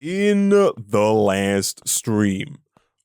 In the last stream,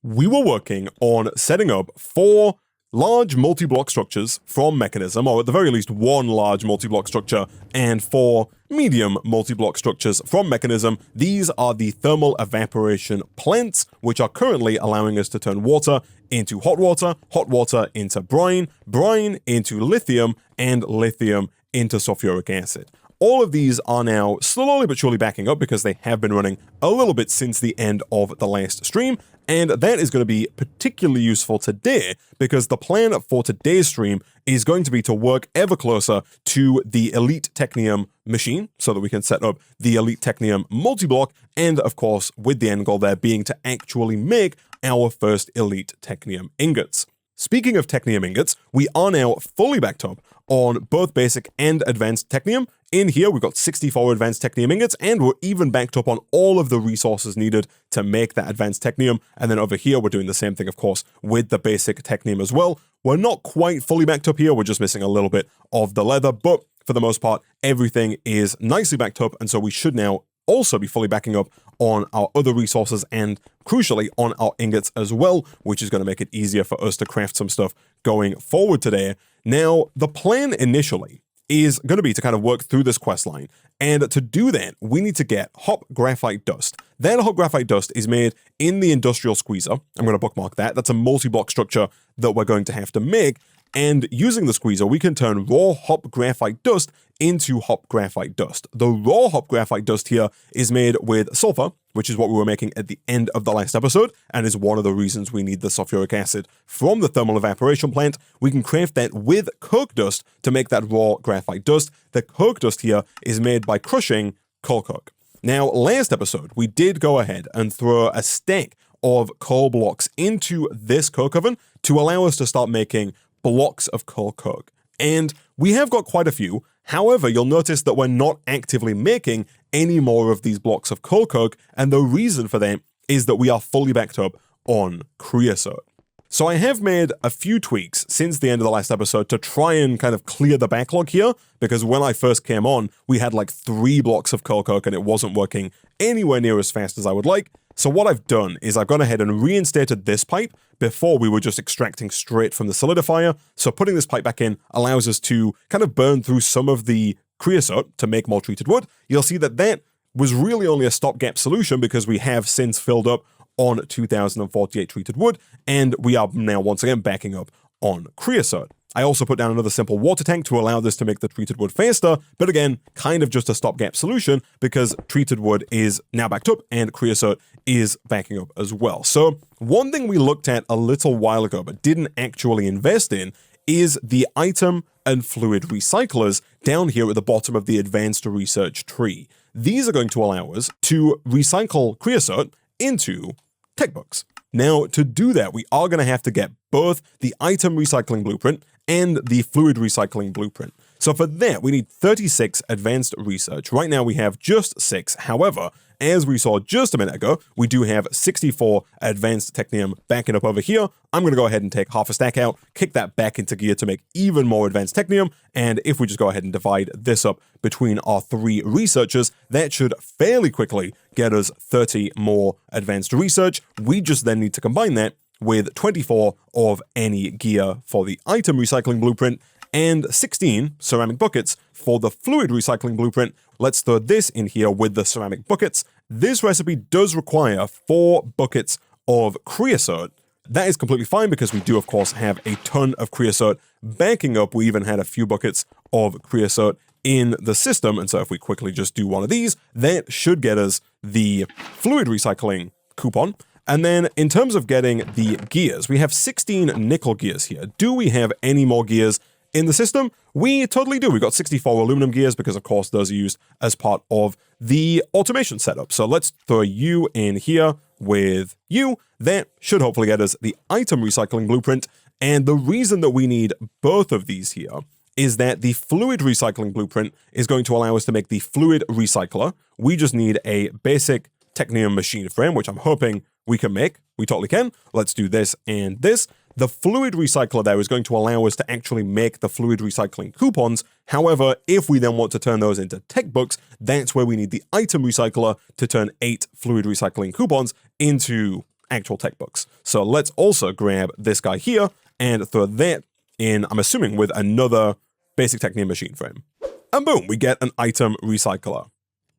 we were working on setting up 4 large multi-block structures from Mechanism, or at the very least 1 large multi-block structure and 4 medium multi-block structures from Mechanism. These are the thermal evaporation plants, which are currently allowing us to turn water into hot water into brine, brine into lithium, and lithium into sulfuric acid. All of these are now slowly but surely backing up because they have been running a little bit since the end of the last stream, and that is going to be particularly useful today because the plan for today's stream is going to be to work ever closer to the Elite Technium machine so that we can set up the Elite Technium multi-block, and of course with the end goal there being to actually make our first Elite Technium Ingots. Speaking of Technium Ingots, we are now fully backed up on both basic and advanced Technium. In here, we've got 64 advanced Technium Ingots, and we're even backed up on all of the resources needed to make that advanced Technium. And then over here, we're doing the same thing, of course, with the basic Technium as well. We're not quite fully backed up here. We're just missing a little bit of the leather, but for the most part, everything is nicely backed up. And so we should now also be fully backing up on our other resources and crucially on our ingots as well, which is going to make it easier for us to craft some stuff going forward today. Now, the plan initially is going to be to kind of work through this quest line, and to do that, we need to get hop graphite dust. That hop graphite dust is made in the industrial squeezer. I'm going to bookmark that. That's a multi-block structure that we're going to have to make. And using the squeezer, we can turn raw hop graphite dust into hop graphite dust. The raw hop graphite dust here is made with sulfur, which is what we were making at the end of the last episode, and is one of the reasons we need the sulfuric acid from the thermal evaporation plant. We can craft that with coke dust to make that raw graphite dust. The coke dust here is made by crushing coal coke. Now, last episode, we did go ahead and throw a stack of coal blocks into this coke oven to allow us to start making blocks of coal coke. And we have got quite a few. However, you'll notice that we're not actively making any more of these blocks of coal coke, and the reason for that is that we are fully backed up on creosote. So I have made a few tweaks since the end of the last episode to try and kind of clear the backlog here, because when I first came on, we had like 3 blocks of coal coke and it wasn't working anywhere near as fast as I would like. So what I've done is I've gone ahead and reinstated this pipe. Before, we were just extracting straight from the solidifier. So putting this pipe back in allows us to kind of burn through some of the creosote to make more treated wood. You'll see that that was really only a stopgap solution because we have since filled up on 2048 treated wood, and we are now once again backing up on creosote. I also put down another simple water tank to allow this to make the treated wood faster, but again, kind of just a stopgap solution because treated wood is now backed up and creosote is backing up as well. So one thing we looked at a little while ago but didn't actually invest in is the item and fluid recyclers down here at the bottom of the advanced research tree. These are going to allow us to recycle creosote into tech books. Now, to do that, we are going to have to get both the item recycling blueprint and the fluid recycling blueprint. So for that, we need 36 advanced research. Right now, we have just 6. However, as we saw just a minute ago, we do have 64 advanced Technium backing up over here. I'm going to go ahead and take half a stack out, kick that back into gear to make even more advanced Technium, and if we just go ahead and divide this up between our 3 researchers, that should fairly quickly get us 30 more advanced research. We just then need to combine that with 24 of any gear for the item recycling blueprint and 16 ceramic buckets for the fluid recycling blueprint. Let's throw this in here with the ceramic buckets. This recipe does require 4 buckets of creosote. That is completely fine because we do, of course, have a ton of creosote backing up. We even had a few buckets of creosote in the system, and so if we quickly just do one of these, that should get us the fluid recycling coupon. And then in terms of getting the gears, we have 16 nickel gears here. Do we have any more gears in the system? We totally do. We've got 64 aluminum gears because, of course, those are used as part of the automation setup. So let's throw you in here with you. That should hopefully get us the item recycling blueprint. And the reason that we need both of these here is that the fluid recycling blueprint is going to allow us to make the fluid recycler. We just need a basic Technium machine frame, which I'm hoping we can make. We totally can. Let's do this and this. The fluid recycler there is going to allow us to actually make the fluid recycling coupons. However, if we then want to turn those into tech books, that's where we need the item recycler to turn 8 fluid recycling coupons into actual tech books. So let's also grab this guy here and throw that in, I'm assuming, with another basic Technium machine frame. And boom, we get an item recycler.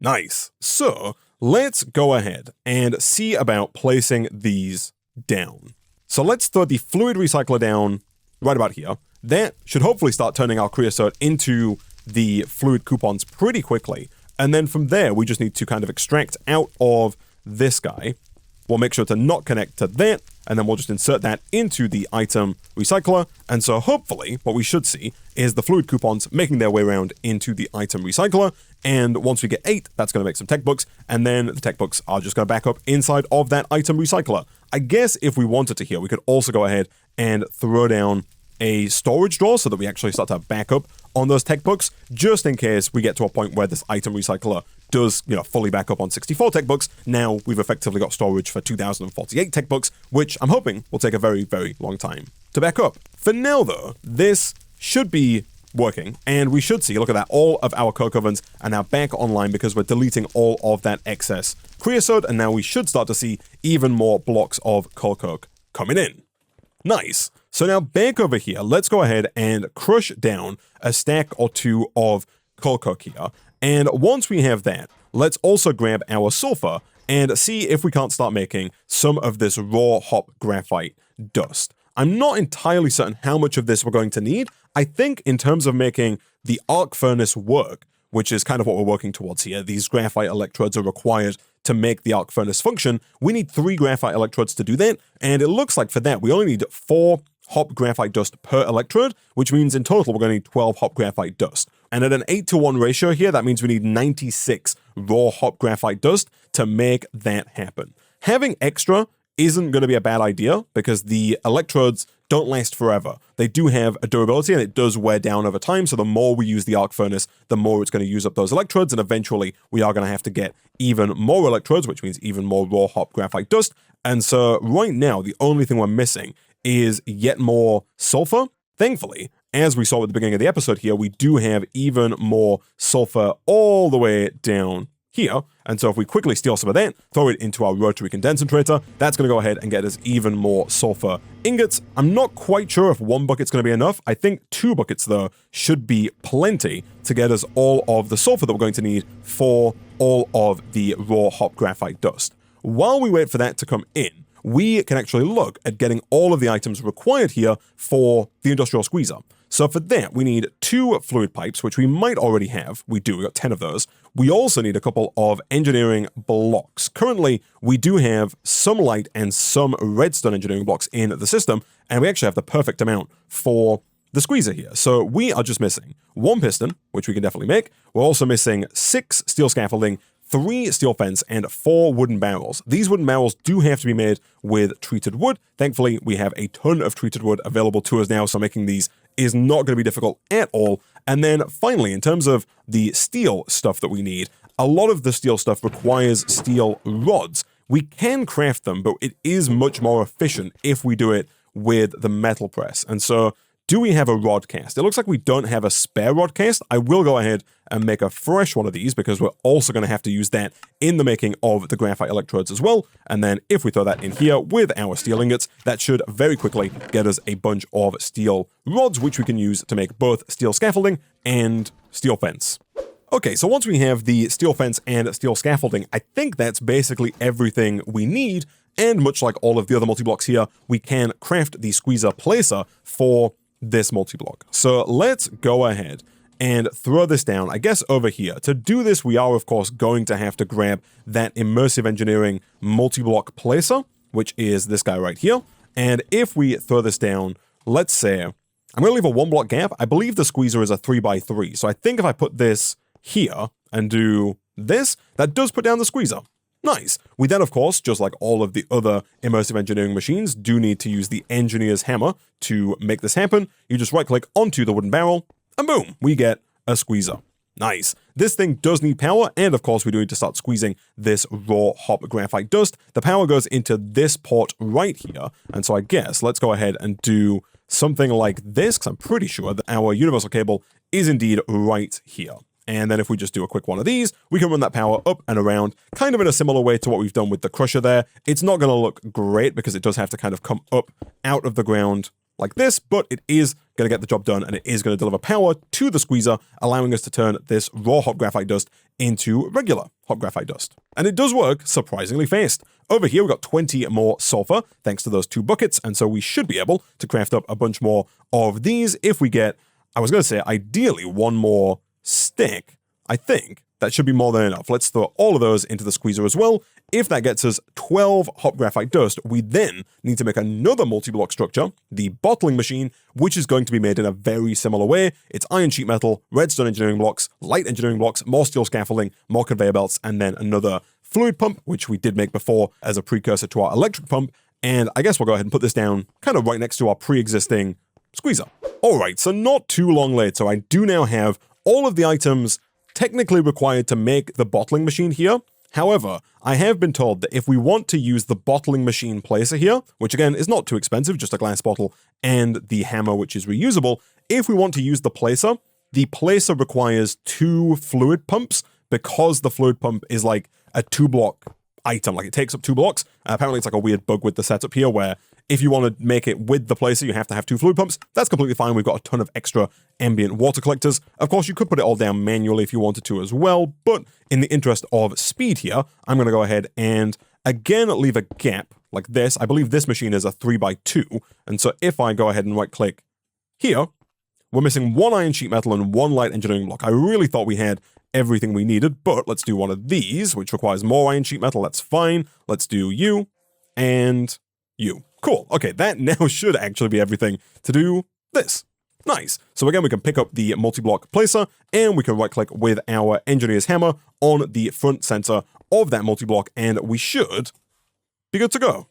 Nice. So let's go ahead and see about placing these down. So let's throw the fluid recycler down right about here. That should hopefully start turning our creosote into the fluid coupons pretty quickly. And then from there, we just need to kind of extract out of this guy. We'll make sure to not connect to that, and then we'll just insert that into the item recycler. And so hopefully what we should see is the fluid coupons making their way around into the item recycler. And once we get 8, that's going to make some tech books, and then the tech books are just going to back up inside of that item recycler. I guess if we wanted to here, we could also go ahead and throw down a storage drawer so that we actually start to back up on those tech books, just in case we get to a point where this item recycler does, fully back up on 64 tech books. Now we've effectively got storage for 2048 tech books, which I'm hoping will take a very, very long time to back up. For now, though, this should be working, and we should see, look at that, all of our coke ovens are now back online because we're deleting all of that excess creosote, and now we should start to see even more blocks of coal coke coming in. Nice. So now back over here, let's go ahead and crush down a stack or two of coal coke here. And once we have that, let's also grab our sulfur and see if we can't start making some of this raw hop graphite dust. I'm not entirely certain how much of this we're going to need. I think in terms of making the arc furnace work, which is kind of what we're working towards here, these graphite electrodes are required to make the arc furnace function. We need 3 graphite electrodes to do that, and it looks like for that we only need 4 hop graphite dust per electrode, which means in total we're going to need 12 hop graphite dust. And at an 8-to-1 ratio here, that means we need 96 raw hop graphite dust to make that happen. Having extra isn't going to be a bad idea because the electrodes don't last forever. They do have a durability and it does wear down over time, so the more we use the arc furnace, the more it's going to use up those electrodes, and eventually we are going to have to get even more electrodes, which means even more raw hop graphite dust. And so right now, the only thing we're missing is yet more sulfur. Thankfully, as we saw at the beginning of the episode here, we do have even more sulfur all the way down here. And so if we quickly steal some of that, throw it into our rotary condensator, that's going to go ahead and get us even more sulfur ingots. I'm not quite sure if 1 bucket's going to be enough. I think 2 buckets, though, should be plenty to get us all of the sulfur that we're going to need for all of the raw hop graphite dust. While we wait for that to come in, we can actually look at getting all of the items required here for the industrial squeezer. So for that, we need 2 fluid pipes, which we might already have. We do, we got 10 of those. We also need a couple of engineering blocks. Currently, we do have some light and some redstone engineering blocks in the system, and we actually have the perfect amount for the squeezer here. So we are just missing 1 piston, which we can definitely make. We're also missing 6 steel scaffolding, 3 steel fence, and 4 wooden barrels. These wooden barrels do have to be made with treated wood. Thankfully, we have a ton of treated wood available to us now, so making these is not going to be difficult at all. And then finally, in terms of the steel stuff that we need, a lot of the steel stuff requires steel rods. We can craft them, but it is much more efficient if we do it with the metal press. And so, do we have a rod cast? It looks like we don't have a spare rod cast. I will go ahead and make a fresh one of these because we're also going to have to use that in the making of the graphite electrodes as well. And then if we throw that in here with our steel ingots, that should very quickly get us a bunch of steel rods, which we can use to make both steel scaffolding and steel fence. Okay, so once we have the steel fence and steel scaffolding, I think that's basically everything we need. And much like all of the other multi-blocks here, we can craft the squeezer placer for this multi-block. So let's go ahead and throw this down, I guess, over here. To do this, we are, of course, going to have to grab that Immersive Engineering multi-block placer, which is this guy right here. And if we throw this down, let's say, I'm going to leave a 1-block gap. I believe the squeezer is a 3x3. So I think if I put this here and do this, that does put down the squeezer. Nice. We then, of course, just like all of the other Immersive Engineering machines, do need to use the engineer's hammer to make this happen. You just right-click onto the wooden barrel, and boom, we get a squeezer. Nice. This thing does need power, and of course we do need to start squeezing this raw hop graphite dust. The power goes into this port right here, and so I guess let's go ahead and do something like this, because I'm pretty sure that our universal cable is indeed right here. And then if we just do a quick one of these, we can run that power up and around, kind of in a similar way to what we've done with the crusher there. It's not going to look great because it does have to kind of come up out of the ground like this, but it is going to get the job done, and it is going to deliver power to the squeezer, allowing us to turn this raw hot graphite dust into regular hot graphite dust. And it does work surprisingly fast. Over here, we've got 20 more sulfur, thanks to those 2 buckets, and so we should be able to craft up a bunch more of these if we get, I was going to say, ideally 1 more stick. I think that should be more than enough. Let's throw all of those into the squeezer as well. If that gets us 12 hot graphite dust, we then need to make another multi-block structure, the bottling machine, which is going to be made in a very similar way. It's iron sheet metal, redstone engineering blocks, light engineering blocks, more steel scaffolding, more conveyor belts, and then another fluid pump, which we did make before as a precursor to our electric pump. And I guess we'll go ahead and put this down kind of right next to our pre-existing squeezer. All right, so not too long later, I do now have all of the items technically required to make the bottling machine here. However, I have been told that if we want to use the bottling machine placer here, which again is not too expensive, just a glass bottle and the hammer, which is reusable, if we want to use the placer requires 2 fluid pumps because the fluid pump is like a 2-block item, like it takes up 2 blocks. Apparently it's like a weird bug with the setup here where if you want to make it with the placer, you have to have 2 fluid pumps. That's completely fine. We've got a ton of extra ambient water collectors. Of course, you could put it all down manually if you wanted to as well, but in the interest of speed here, I'm going to go ahead and again leave a gap like this. I believe this machine is a 3x2, and so if I go ahead and right-click here, we're missing 1 iron sheet metal and 1 light engineering block. I really thought we had everything we needed, but let's do one of these, which requires more iron sheet metal. That's fine. Let's do you and you. Cool. Okay, that now should actually be everything to do this. Nice. So again, we can pick up the multi-block placer, and we can right-click with our engineer's hammer on the front center of that multi-block, and we should be good to go.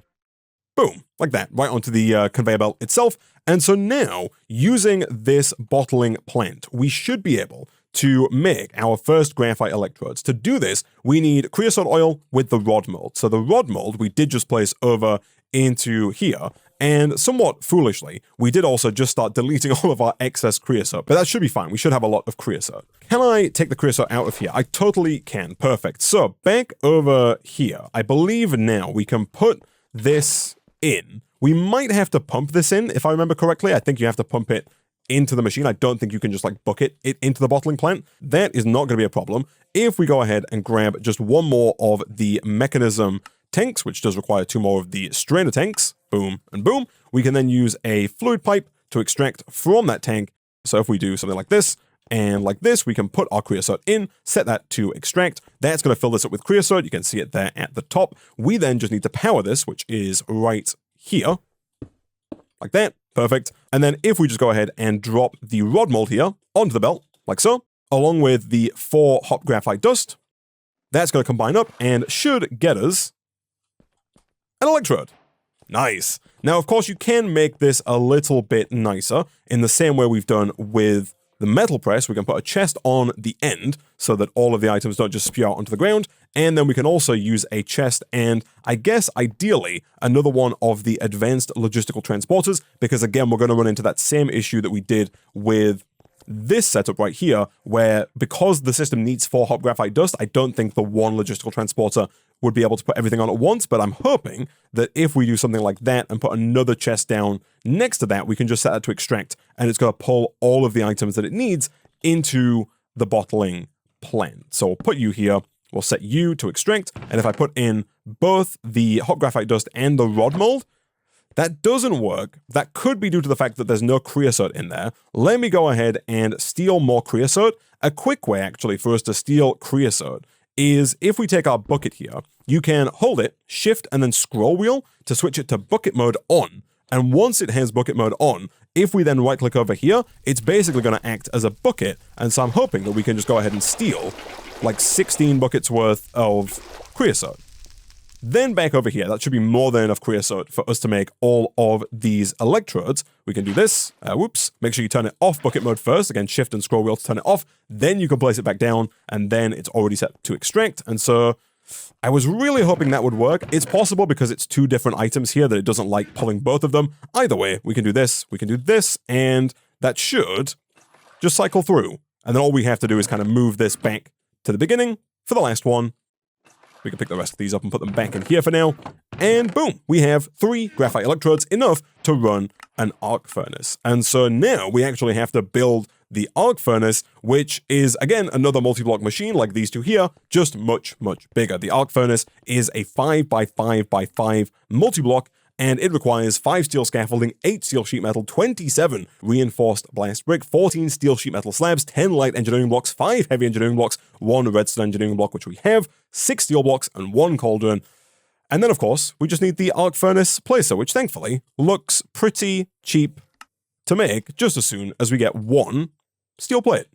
Boom, like that, right onto the conveyor belt itself. And so now, using this bottling plant, we should be able to make our first graphite electrodes. To do this, we need creosote oil with the rod mold. So the rod mold we did just place over into here, and somewhat foolishly, we did also just start deleting all of our excess creosote, but that should be fine. We should have a lot of creosote. Can I take the creosote out of here? I totally can. Perfect. So back over here, I believe now we can put this in. We might have to pump this in, if I remember correctly. I think you have to pump it into the machine. I don't think you can just like bucket it into the bottling plant. That is not going to be a problem. If we go ahead and grab just 1 more of the mechanism tanks, which does require 2 more of the strainer tanks, boom and boom, we can then use a fluid pipe to extract from that tank. So if we do something like this and like this, we can put our creosote in, set that to extract. That's going to fill this up with creosote. You can see it there at the top. We then just need to power this, which is right here, like that. Perfect. And then if we just go ahead and drop the rod mold here onto the belt, like so, along with the 4 hot graphite dust, that's going to combine up and should get us an electrode. Nice. Now, of course, you can make this a little bit nicer in the same way we've done with the metal press. We can put a chest on the end so that all of the items don't just spew out onto the ground. And then we can also use a chest and, I guess, ideally, another one of the advanced logistical transporters, because again, we're going to run into that same issue that we did with this setup right here, where because the system needs 4 hot graphite dust, I don't think the 1 logistical transporter would be able to put everything on at once, but I'm hoping that if we do something like that and put another chest down next to that, we can just set that to extract, and it's going to pull all of the items that it needs into the bottling plant. So we'll put you here, we'll set you to extract, and if I put in both the hot graphite dust and the rod mold, that doesn't work. That could be due to the fact that there's no creosote in there. Let me go ahead and steal more creosote. A quick way, actually, for us to steal creosote is if we take our bucket here, you can hold it, shift, and then scroll wheel to switch it to bucket mode on. And once it has bucket mode on, if we then right-click over here, it's basically going to act as a bucket. And so I'm hoping that we can just go ahead and steal like 16 buckets worth of creosote. Then back over here, that should be more than enough creosote for us to make all of these electrodes. We can do this. Whoops. Make sure you turn it off bucket mode first. Again, shift and scroll wheel to turn it off. Then you can place it back down, and then it's already set to extract. And so I was really hoping that would work. It's possible because it's two different items here that it doesn't like pulling both of them. Either way, we can do this, and that should just cycle through. And then all we have to do is kind of move this back to the beginning for the last one. We can pick the rest of these up and put them back in here for now. And boom, we have 3 graphite electrodes, enough to run an arc furnace. And so now we actually have to build the arc furnace, which is, again, another multi-block machine like these two here, just much, much bigger. The arc furnace is a 5x5x5 multi-block, and it requires 5 steel scaffolding, 8 steel sheet metal, 27 reinforced blast brick, 14 steel sheet metal slabs, 10 light engineering blocks, 5 heavy engineering blocks, 1 redstone engineering block, which we have, 6 steel blocks, and 1 cauldron. And then, of course, we just need the arc furnace placer, which thankfully looks pretty cheap to make just as soon as we get 1 steel plate.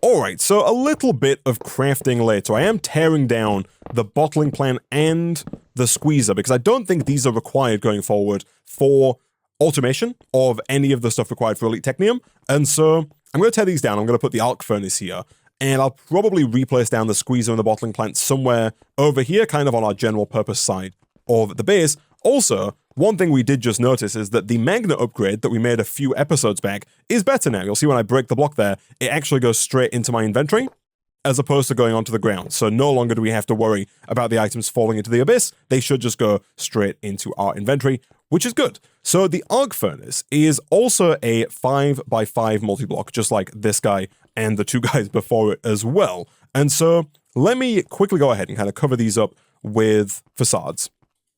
Alright, so a little bit of crafting later. I am tearing down the bottling plant and the squeezer because I don't think these are required going forward for automation of any of the stuff required for Elite Technium. And so I'm going to tear these down. I'm going to put the arc furnace here, and I'll probably replace down the squeezer and the bottling plant somewhere over here, kind of on our general purpose side of the base. Also, one thing we did just notice is that the magnet upgrade that we made a few episodes back is better now. You'll see when I break the block there, it actually goes straight into my inventory as opposed to going onto the ground. So no longer do we have to worry about the items falling into the abyss. They should just go straight into our inventory, which is good. So the arc furnace is also a 5x5 multi-block, just like this guy and the 2 guys before it as well. And so let me quickly go ahead and kind of cover these up with facades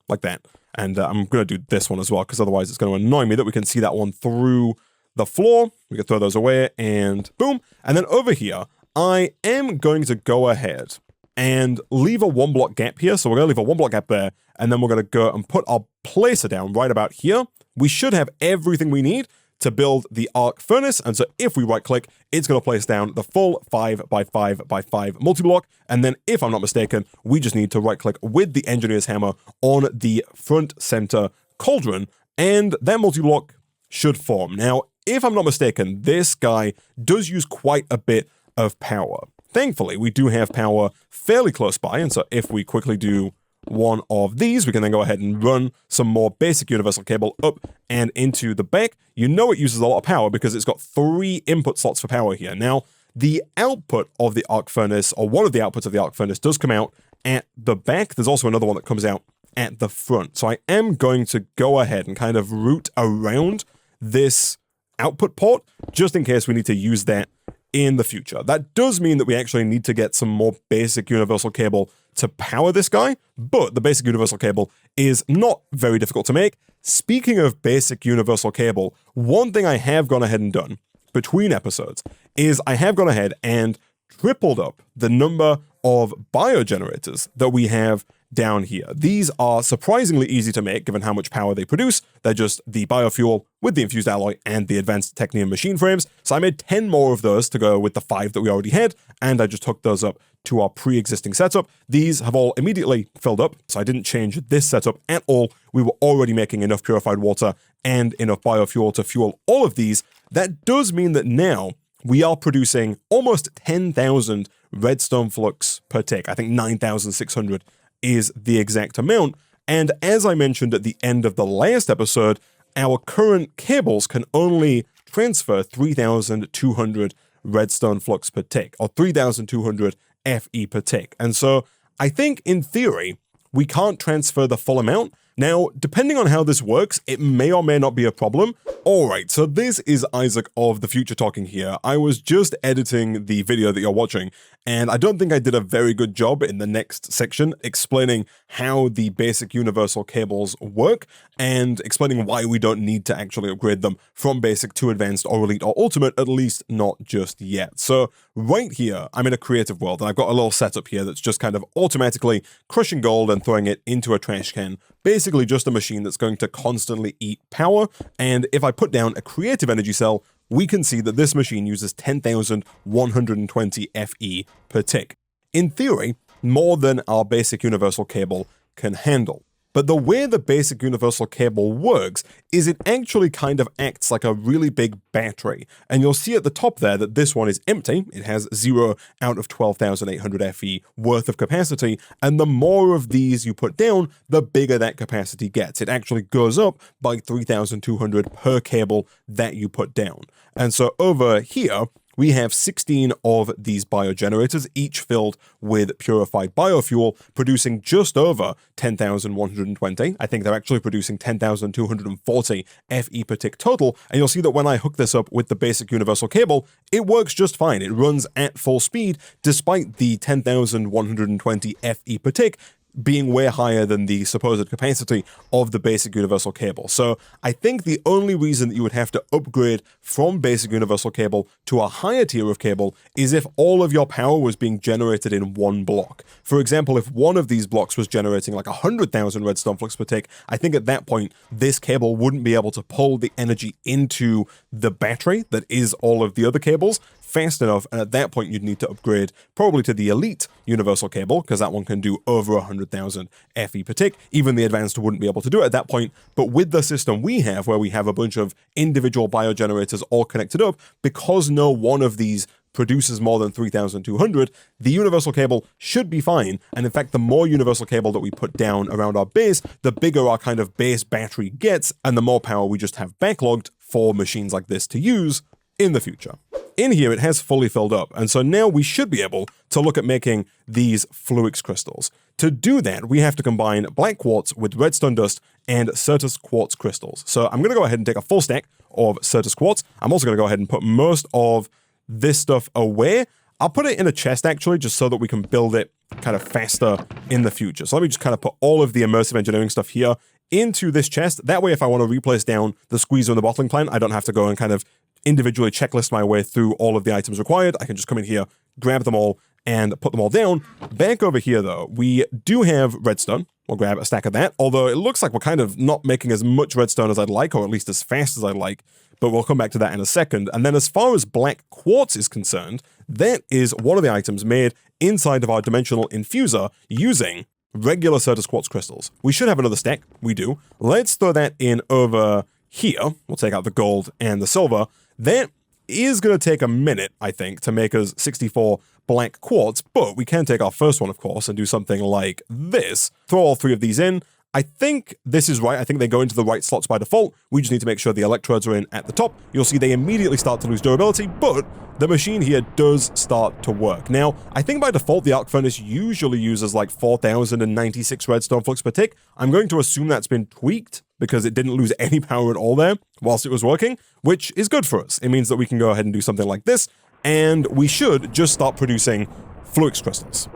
like that. And I'm going to do this one as well, because otherwise it's going to annoy me that we can see that one through the floor. We can throw those away, and boom. And then over here, I am going to go ahead and leave a 1-block gap here. So we're going to leave a 1-block gap there, and then we're going to go and put our placer down right about here. We should have everything we need to build the arc furnace. And so if we right click, it's going to place down the full 5x5x5 multi-block. And then if I'm not mistaken, we just need to right click with the engineer's hammer on the front center cauldron, and that multi-block should form. Now, if I'm not mistaken, this guy does use quite a bit of power. Thankfully, we do have power fairly close by. And so if we quickly do one of these, we can then go ahead and run some more basic universal cable up and into the back. You know it uses a lot of power because it's got 3 input slots for power here. Now, the output of the arc furnace, or one of the outputs of the arc furnace, does come out at the back. There's also another one that comes out at the front. So I am going to go ahead and kind of route around this output port, just in case we need to use that in the future. That does mean that we actually need to get some more basic universal cable to power this guy, but the basic universal cable is not very difficult to make. Speaking of basic universal cable, one thing I have gone ahead and done between episodes is I have gone ahead and tripled up the number of biogenerators that we have down here. These are surprisingly easy to make given how much power they produce. They're just the biofuel with the infused alloy and the advanced Technium machine frames. So I made 10 more of those to go with the 5 that we already had, and I just hooked those up to our pre-existing setup. These have all immediately filled up, so I didn't change this setup at all. We were already making enough purified water and enough biofuel to fuel all of these. That does mean that now we are producing almost 10,000 redstone flux per tick. I think 9,600 is the exact amount. And as I mentioned at the end of the last episode, our current cables can only transfer 3,200 redstone flux per tick, or 3,200 FE per tick. And so I think in theory, we can't transfer the full amount. Now, depending on how this works, it may or may not be a problem. All right, so this is Isaac of the Future talking here. I was just editing the video that you're watching, and I don't think I did a very good job in the next section explaining how the basic universal cables work and explaining why we don't need to actually upgrade them from basic to advanced or elite or ultimate, at least not just yet. So right here, I'm in a creative world, and I've got a little setup here that's just kind of automatically crushing gold and throwing it into a trash can. Basically just a machine that's going to constantly eat power, and if I put down a creative energy cell, we can see that this machine uses 10,120 FE per tick. In theory, more than our basic universal cable can handle. But the way the basic universal cable works is it actually kind of acts like a really big battery. And you'll see at the top there that this one is empty. It has 0 out of 12,800 FE worth of capacity. And the more of these you put down, the bigger that capacity gets. It actually goes up by 3,200 per cable that you put down. And so over here, we have 16 of these biogenerators, each filled with purified biofuel, producing just over 10,120. I think they're actually producing 10,240 FE per tick total. And you'll see that when I hook this up with the basic universal cable, it works just fine. It runs at full speed, despite the 10,120 FE per tick being way higher than the supposed capacity of the basic universal cable. So I think the only reason that you would have to upgrade from basic universal cable to a higher tier of cable is if all of your power was being generated in one block. For example, if one of these blocks was generating like 100,000 redstone flux per tick, I think at that point, this cable wouldn't be able to pull the energy into the battery that is all of the other cables fast enough, and at that point you'd need to upgrade probably to the elite universal cable, because that one can do over 100,000 FE per tick. Even the advanced wouldn't be able to do it at that point, but with the system we have, where we have a bunch of individual biogenerators all connected up, because no one of these produces more than 3,200, the universal cable should be fine. And in fact, the more universal cable that we put down around our base, the bigger our kind of base battery gets, and the more power we just have backlogged for machines like this to use in the future. In here, it has fully filled up, and so now we should be able to look at making these Fluix crystals. To do that, we have to combine black quartz with redstone dust and Certus quartz crystals. So I'm going to go ahead and take a full stack of Certus quartz. I'm also going to go ahead and put most of this stuff away. I'll put it in a chest, actually, just so that we can build it kind of faster in the future. So let me just kind of put all of the immersive engineering stuff here into this chest. That way, if I want to replace down the squeezer and the bottling plant, I don't have to go and kind of individually checklist my way through all of the items required. I can just come in here, grab them all, and put them all down. Back over here, though, we do have redstone. We'll grab a stack of that, although it looks like we're kind of not making as much redstone as I'd like, or at least as fast as I'd like, but we'll come back to that in a second. And then as far as black quartz is concerned, that is one of the items made inside of our dimensional infuser using regular Certus quartz crystals. We should have another stack. We do. Let's throw that in over here. We'll take out the gold and the silver. That is going to take a minute, I think, to make us 64 black quartz, but we can take our first one, of course, and do something like this. Throw all 3 of these in. I think this is right. I think they go into the right slots by default. We just need to make sure the electrodes are in at the top. You'll see they immediately start to lose durability, but the machine here does start to work. Now, I think by default, the arc furnace usually uses like 4,096 redstone flux per tick. I'm going to assume that's been tweaked because it didn't lose any power at all there whilst it was working, which is good for us. It means that we can go ahead and do something like this, and we should just start producing Fluix crystals.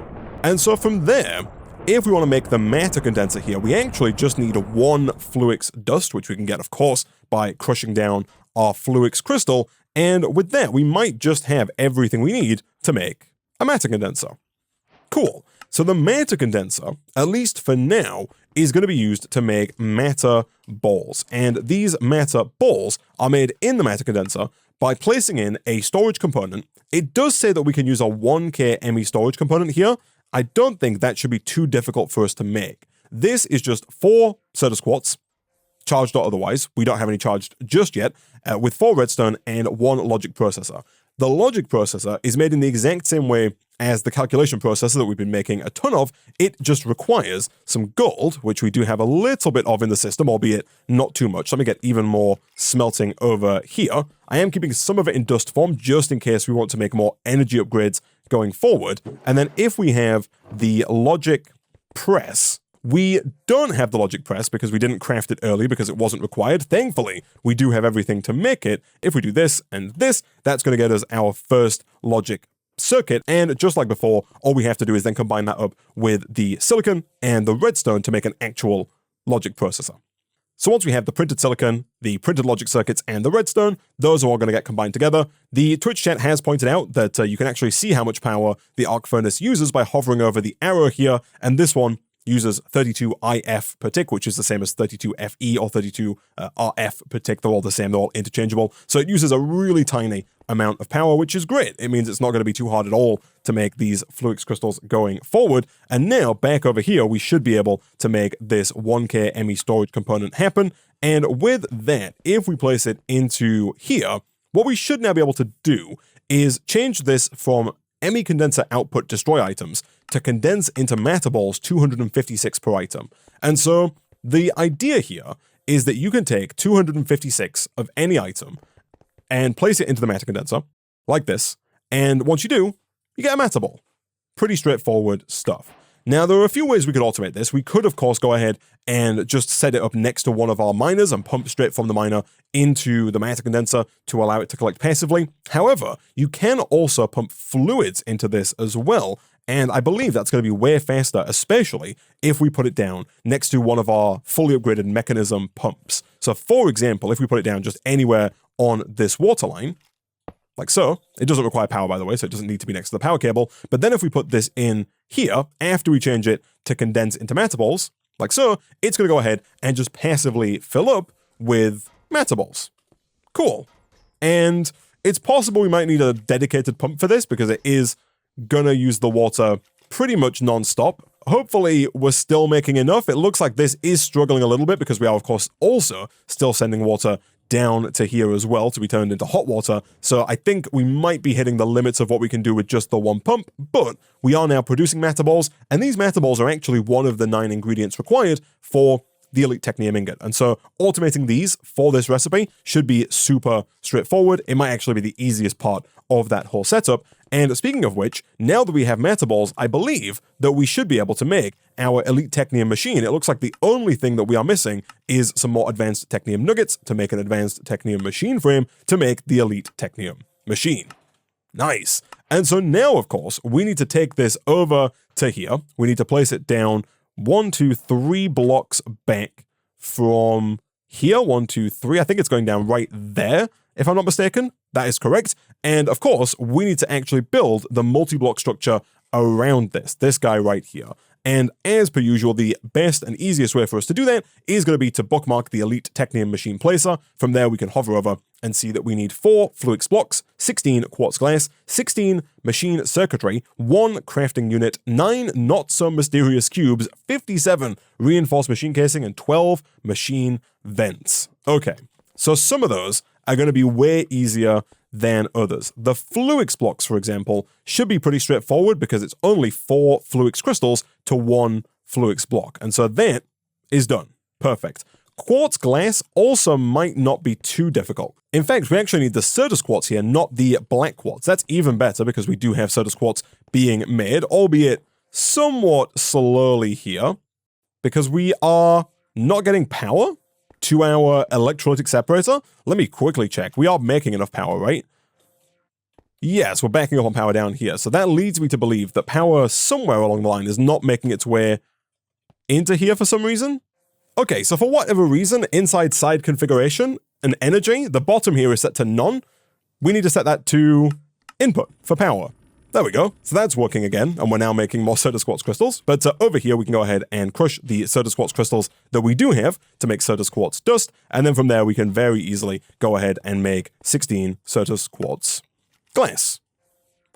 And so from there, if we want to make the matter condenser here, we actually just need 1 Fluix dust, which we can get, of course, by crushing down our Fluix crystal. And with that, we might just have everything we need to make a matter condenser. Cool. So the matter condenser, at least for now, is going to be used to make matter balls. And these matter balls are made in the matter condenser by placing in a storage component. It does say that we can use a 1K ME storage component here. I don't think that should be too difficult for us to make. This is just 4 Certus quartz, charged or otherwise. We don't have any charged just yet, with 4 redstone and 1 logic processor. The logic processor is made in the exact same way as the calculation processor that we've been making a ton of. It just requires some gold, which we do have a little bit of in the system, albeit not too much. Let me get even more smelting over here. I am keeping some of it in dust form just in case we want to make more energy upgrades going forward. And then if we have the logic press, we don't have the logic press because we didn't craft it early because it wasn't required. Thankfully, we do have everything to make it. If we do this and this, that's going to get us our first logic circuit. And just like before, all we have to do is then combine that up with the silicon and the redstone to make an actual logic processor. So once we have the printed silicon, the printed logic circuits, and the redstone, those are all going to get combined together. The Twitch chat has pointed out that you can actually see how much power the arc furnace uses by hovering over the arrow here, and this one uses 32 IF per tick, which is the same as 32 FE or 32 RF per tick. They're all the same, they're all interchangeable. So it uses a really tiny amount of power, which is great. It means it's not going to be too hard at all to make these Fluix crystals going forward. And now back over here, we should be able to make this 1K ME storage component happen. And with that, if we place it into here, what we should now be able to do is change this from ME condenser output destroy items to condense into matter balls 256 per item. And so the idea here is that you can take 256 of any item and place it into the matter condenser like this. And once you do, you get a matter ball. Pretty straightforward stuff. Now, there are a few ways we could automate this. We could, of course, go ahead and just set it up next to one of our miners and pump straight from the miner into the matter condenser to allow it to collect passively. However, you can also pump fluids into this as well, and I believe that's going to be way faster, especially if we put it down next to one of our fully upgraded mechanism pumps. So, for example, if we put it down just anywhere on this water line, like so. It doesn't require power, by the way, so it doesn't need to be next to the power cable. But then if we put this in here, after we change it to condense into matter balls, like so, it's going to go ahead and just passively fill up with matter balls. Cool. And it's possible we might need a dedicated pump for this because it is going to use the water pretty much non-stop. Hopefully, we're still making enough. It looks like this is struggling a little bit because we are, of course, also still sending water down to here as well to be turned into hot water. So I think we might be hitting the limits of what we can do with just the one pump, but we are now producing matter balls, and these matter balls are actually one of the 9 ingredients required for the elite Technium ingot. And so automating these for this recipe should be super straightforward. It might actually be the easiest part of that whole setup. And speaking of which, now that we have matter balls, I believe that we should be able to make our elite Technium machine. It looks like the only thing that we are missing is some more advanced Technium nuggets to make an advanced Technium machine frame to make the elite Technium machine. Nice. And so now, of course, we need to take this over to here. We need to place it down 1, 2, 3 blocks back from here. 1, 2, 3. I think it's going down right there, if I'm not mistaken. That is correct. And of course, we need to actually build the multi-block structure around this guy right here. And as per usual, the best and easiest way for us to do that is going to be to bookmark the elite Technium machine placer. From there, we can hover over and see that we need 4 Fluix blocks, 16 quartz glass, 16 machine circuitry, 1 crafting unit, 9 not so mysterious cubes, 57 reinforced machine casing, and 12 machine vents. Okay, so some of those are going to be way easier than others. The Fluix blocks, for example, should be pretty straightforward because it's only 4 Fluix crystals to 1 Fluix block. And so that is done. Perfect. Quartz glass also might not be too difficult. In fact, we actually need the Certus quartz here, not the black quartz. That's even better because we do have Certus quartz being made, albeit somewhat slowly here, because we are not getting power to our electrolytic separator. Let me quickly check. We are making enough power, right? Yes, we're backing up on power down here. So that leads me to believe that power somewhere along the line is not making its way into here for some reason. Okay, so for whatever reason, inside side configuration and energy, the bottom here is set to none. We need to set that to input for power. There we go. So that's working again, and we're now making more Certus quartz crystals. But over here, we can go ahead and crush the Certus quartz crystals that we do have to make Certus quartz dust. And then from there, we can very easily go ahead and make 16 Certus quartz glass.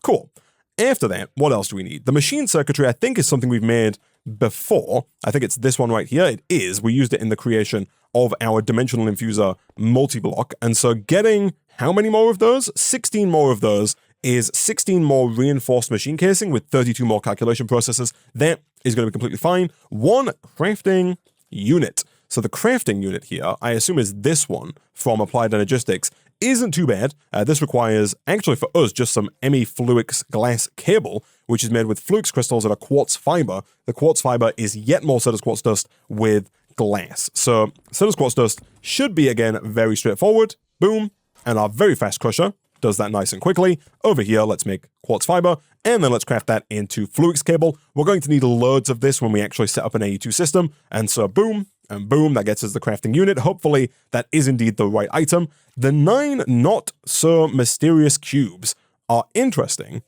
Cool. After that, what else do we need? The machine circuitry, I think, is something we've made before. I think it's this one right here. It is. We used it in the creation of our dimensional infuser multi-block. And so getting how many more of those? 16 more of those is 16 more reinforced machine casing with 32 more calculation processes. That is going to be completely fine. 1 crafting unit. So the crafting unit here, I assume is this one from Applied Energistics, isn't too bad. This requires, actually for us, just some ME Fluix glass cable, which is made with Fluix crystals and a quartz fiber. The quartz fiber is yet more Certus quartz dust with glass. So Certus quartz dust should be, again, very straightforward. Boom. And our very fast crusher does that nice and quickly. Over here, let's make quartz fiber, and then let's craft that into Fluix cable. We're going to need loads of this when we actually set up an AE2 system, and so boom, and boom, that gets us the crafting unit. Hopefully, that is indeed the right item. The 9 not so mysterious cubes are interesting,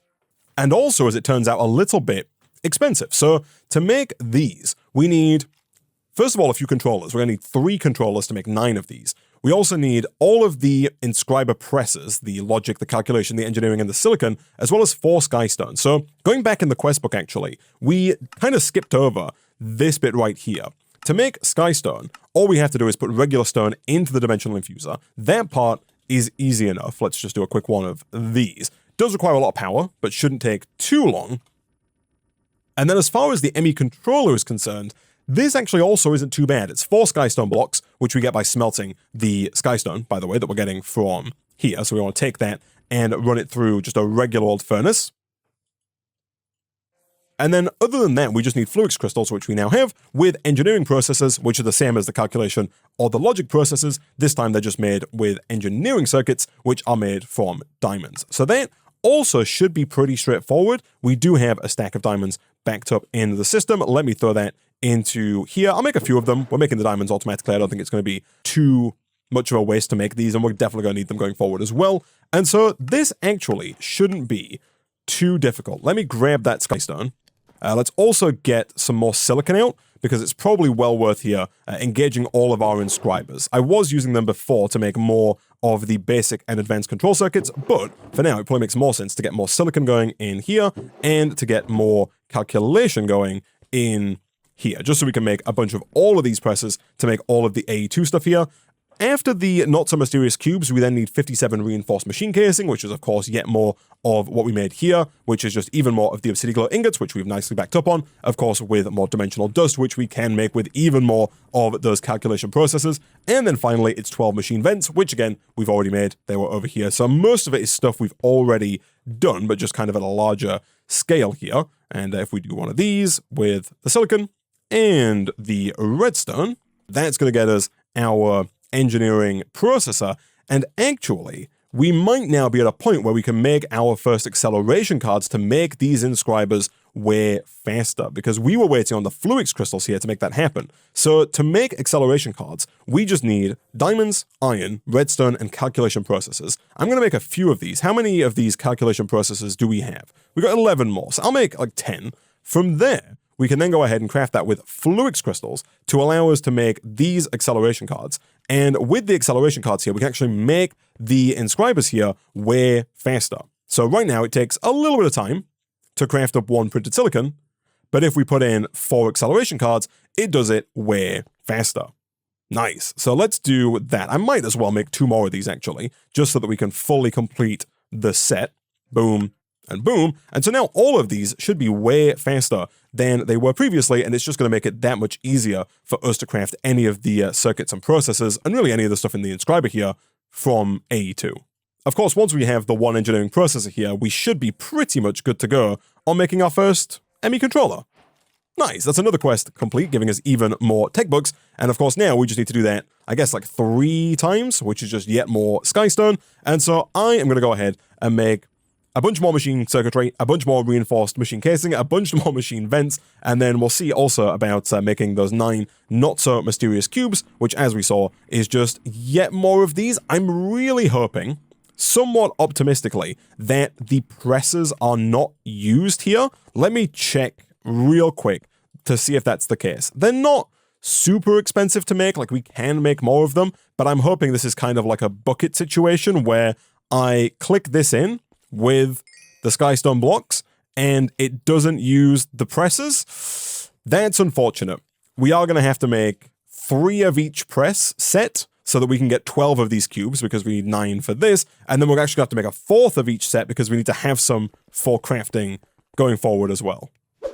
and also, as it turns out, a little bit expensive. So to make these, we need, first of all, a few controllers. We're going to need 3 controllers to make 9 of these. We also need all of the inscriber presses, the logic, the calculation, the engineering, and the silicon, as well as 4 skystones. So going back in the quest book, actually, we kind of skipped over this bit right here. To make skystone, all we have to do is put regular stone into the dimensional infuser. That part is easy enough. Let's just do a quick one of these. Does require a lot of power, but shouldn't take too long. And then as far as the ME controller is concerned, this actually also isn't too bad. It's 4 skystone blocks, which we get by smelting the skystone, by the way, that we're getting from here. So we want to take that and run it through just a regular old furnace. And then other than that, we just need fluix crystals, which we now have, with engineering processes, which are the same as the calculation or the logic processes. This time they're just made with engineering circuits, which are made from diamonds. So that also should be pretty straightforward. We do have a stack of diamonds backed up in the system. Let me throw that into here. I'll make a few of them. We're making the diamonds automatically. I don't think it's going to be too much of a waste to make these, and we're definitely going to need them going forward as well. And so this actually shouldn't be too difficult. Let me grab that skystone. Let's also get some more silicon out, because it's probably well worth here engaging all of our inscribers. I was using them before to make more of the basic and advanced control circuits, but for now it probably makes more sense to get more silicon going in here and to get more calculation going in here, just so we can make a bunch of all of these presses to make all of the AE2 stuff here. After the not-so-mysterious cubes, we then need 57 reinforced machine casing, which is, of course, yet more of what we made here, which is just even more of the obsidian glow ingots, which we've nicely backed up on, of course, with more dimensional dust, which we can make with even more of those calculation processes. And then finally, it's 12 machine vents, which, again, we've already made. They were over here. So most of it is stuff we've already done, but just kind of at a larger scale here. And if we do one of these with the silicon and the redstone, that's going to get us our engineering processor, and actually we might now be at a point where we can make our first acceleration cards to make these inscribers way faster, because we were waiting on the fluix crystals here to make that happen. So to make acceleration cards, we just need diamonds, iron, redstone, and calculation processors. I'm going to make a few of these. How many of these calculation processors do we have? We got 11 more, so I'll make like 10. From there, we can then go ahead and craft that with fluix crystals to allow us to make these acceleration cards. And with the acceleration cards here, we can actually make the inscribers here way faster. So right now, it takes a little bit of time to craft up 1 printed silicon, but if we put in 4 acceleration cards, it does it way faster. Nice. So let's do that. I might as well make 2 more of these, actually, just so that we can fully complete the set. Boom. And boom. And so now all of these should be way faster than they were previously, and it's just going to make it that much easier for us to craft any of the circuits and processes, and really any of the stuff in the inscriber here from AE2. Of course, once we have the 1 engineering processor here, we should be pretty much good to go on making our first ME controller. Nice, that's another quest complete, giving us even more tech books, and of course now we just need to do that, I guess, like 3 times, which is just yet more skystone, and so I am going to go ahead and make a bunch more machine circuitry, a bunch more reinforced machine casing, a bunch more machine vents, and then we'll see also about making those 9 not-so-mysterious cubes, which, as we saw, is just yet more of these. I'm really hoping, somewhat optimistically, that the presses are not used here. Let me check real quick to see if that's the case. They're not super expensive to make, like we can make more of them, but I'm hoping this is kind of like a bucket situation where I click this in with the skystone blocks, and it doesn't use the presses. That's unfortunate. We are going to have to make 3 of each press set so that we can get 12 of these cubes, because we need 9 for this, and then we're actually going to have to make a 4th of each set because we need to have some for crafting going forward as well.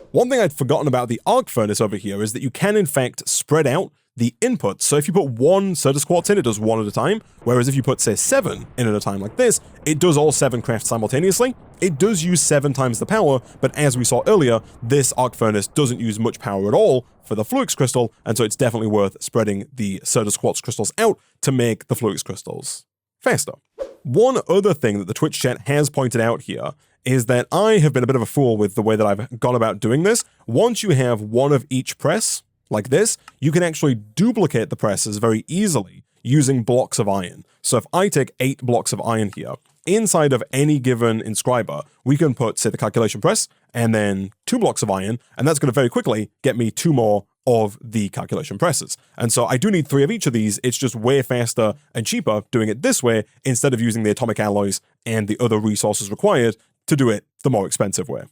One thing I'd forgotten about the arc furnace over here is that you can in fact spread out the inputs. So if you put 1 Certus quartz in, it does 1 at a time, whereas if you put, say, 7 in at a time like this, it does all 7 crafts simultaneously. It does use 7 times the power, but as we saw earlier, this arc furnace doesn't use much power at all for the fluix crystal, and so it's definitely worth spreading the Certus quartz crystals out to make the fluix crystals faster. One other thing that the Twitch chat has pointed out here is that I have been a bit of a fool with the way that I've gone about doing this. Once you have 1 of each press, like this, you can actually duplicate the presses very easily using blocks of iron. So if I take 8 blocks of iron here, inside of any given inscriber, we can put, say, the calculation press, and then 2 blocks of iron, and that's going to very quickly get me 2 more of the calculation presses. And so I do need 3 of each of these. It's just way faster and cheaper doing it this way instead of using the atomic alloys and the other resources required to do it the more expensive way.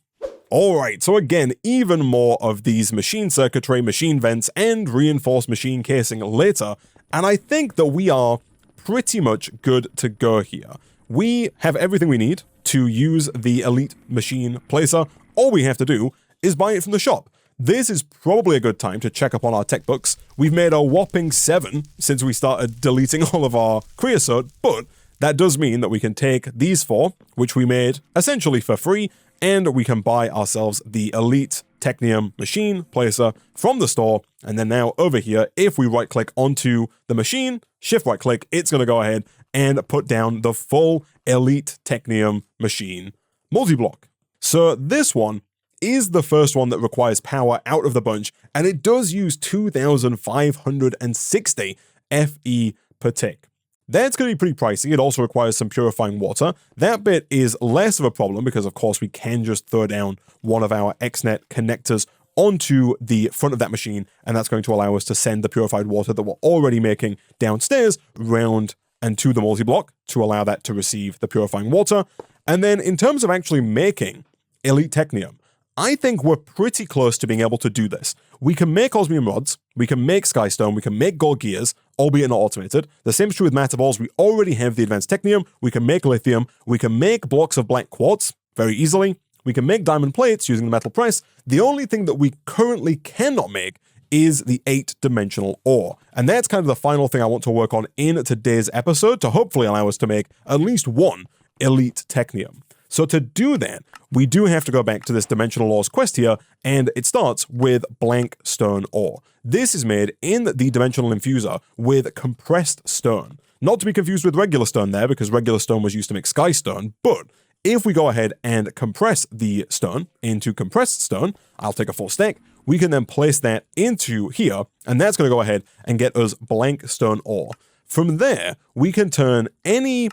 Alright, so again, even more of these machine circuitry, machine vents, and reinforced machine casing later, and I think that we are pretty much good to go here. We have everything we need to use the elite machine placer. All we have to do is buy it from the shop. This is probably a good time to check up on our tech books. We've made a whopping 7 since we started deleting all of our creosote, but that does mean that we can take these 4, which we made essentially for free, and we can buy ourselves the elite Technium machine placer from the store. And then now over here, if we right click onto the machine, shift right click, it's going to go ahead and put down the full elite Technium machine multi-block. So this one is the first one that requires power out of the bunch, and it does use 2,560 FE per tick. That's going to be pretty pricey. It also requires some purifying water. That bit is less of a problem because, of course, we can just throw down one of our XNet connectors onto the front of that machine, and that's going to allow us to send the purified water that we're already making downstairs round and to the multi-block to allow that to receive the purifying water. And then in terms of actually making elite Technium, I think we're pretty close to being able to do this. We can make osmium rods, we can make skystone, we can make gold gears, albeit not automated. The same is true with matter balls. We already have the advanced Technium, we can make lithium, we can make blocks of black quartz very easily, we can make diamond plates using the metal press. The only thing that we currently cannot make is the 8-dimensional ore. And that's kind of the final thing I want to work on in today's episode to hopefully allow us to make at least one elite Technium. So to do that, we do have to go back to this dimensional ores quest here, and it starts with blank stone ore. This is made in the dimensional infuser with compressed stone. Not to be confused with regular stone there, because regular stone was used to make skystone, but if we go ahead and compress the stone into compressed stone, I'll take a full stack, we can then place that into here, and that's going to go ahead and get us blank stone ore. From there, we can turn any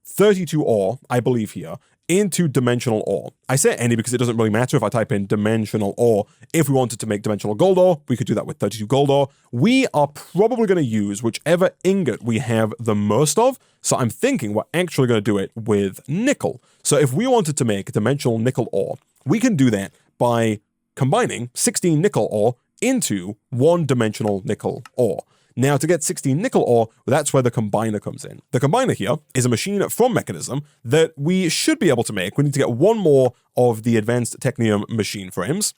32 ore, I believe here, into dimensional ore. I say any because it doesn't really matter if I type in dimensional ore. If we wanted to make dimensional gold ore, we could do that with 32 gold ore. We are probably going to use whichever ingot we have the most of, so I'm thinking we're actually going to do it with nickel. So if we wanted to make dimensional nickel ore, we can do that by combining 16 nickel ore into 1-dimensional nickel ore. Now, to get 16 nickel ore, that's where the combiner comes in. The combiner here is a machine from Mechanism that we should be able to make. We need to get 1 more of the advanced Technium machine frames.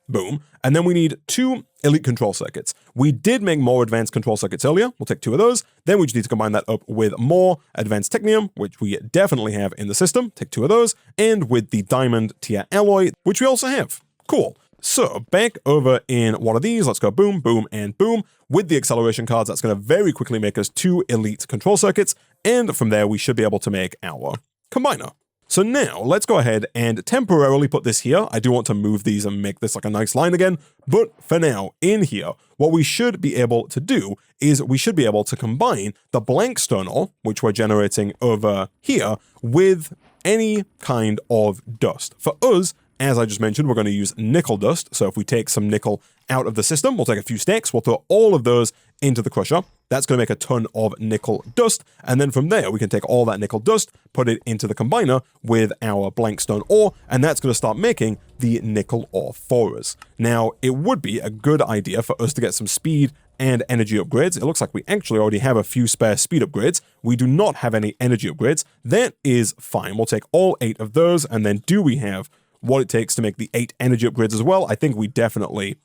Boom. And then we need 2 elite control circuits. We did make more advanced control circuits earlier. We'll take 2 of those. Then we just need to combine that up with more advanced Technium, which we definitely have in the system. Take 2 of those. And with the diamond tier alloy, which we also have. Cool. So back over in one of these, let's go boom, boom, and boom. With the acceleration cards, that's going to very quickly make us 2 elite control circuits, and from there we should be able to make our combiner. So now let's go ahead and temporarily put this here. I do want to move these and make this like a nice line again, but for now, in here, what we should be able to do is we should be able to combine the blank stone ore, which we're generating over here, with any kind of dust. For us, as I just mentioned, we're going to use nickel dust. So if we take some nickel out of the system, we'll take a few stacks, we'll throw all of those into the crusher. That's going to make a ton of nickel dust. And then from there, we can take all that nickel dust, put it into the combiner with our blank stone ore, and that's going to start making the nickel ore for us. Now, it would be a good idea for us to get some speed and energy upgrades. It looks like we actually already have a few spare speed upgrades. We do not have any energy upgrades. That is fine. We'll take all 8 of those, and then do we have what it takes to make the 8 energy upgrades as well? I think we definitely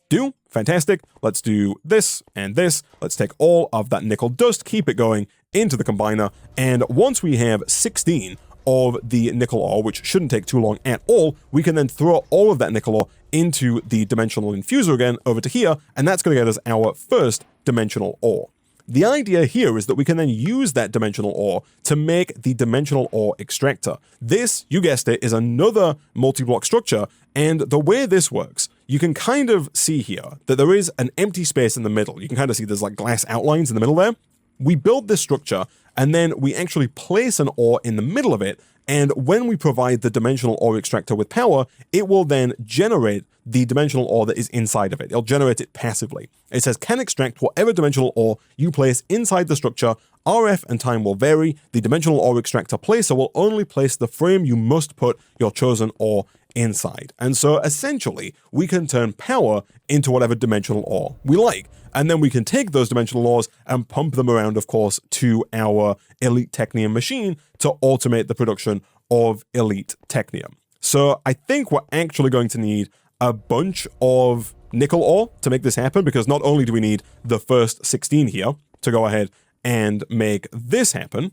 do. Fantastic. Let's do this and this. Let's take all of that nickel dust, keep it going into the combiner, and once we have 16 of the nickel ore, which shouldn't take too long at all, we can then throw all of that nickel ore into the dimensional infuser again over to here, and that's going to get us our first dimensional ore. The idea here is that we can then use that dimensional ore to make the dimensional ore extractor. This, you guessed it, is another multi-block structure, and the way this works, you can kind of see here that there is an empty space in the middle. You can kind of see there's like glass outlines in the middle there. we build this structure, and then we actually place an ore in the middle of it, and when we provide the dimensional ore extractor with power, it will then generate the dimensional ore that is inside of it. It'll generate it passively. It says, can extract whatever dimensional ore you place inside the structure. RF and time will vary. The dimensional ore extractor placer will only place the frame you must put your chosen ore inside. And so essentially, we can turn power into whatever dimensional ore we like. And then we can take those dimensional ores and pump them around, of course, to our elite technium machine to automate the production of elite technium. So I think we're actually going to need a bunch of nickel ore to make this happen, because not only do we need the first 16 here to go ahead and make this happen,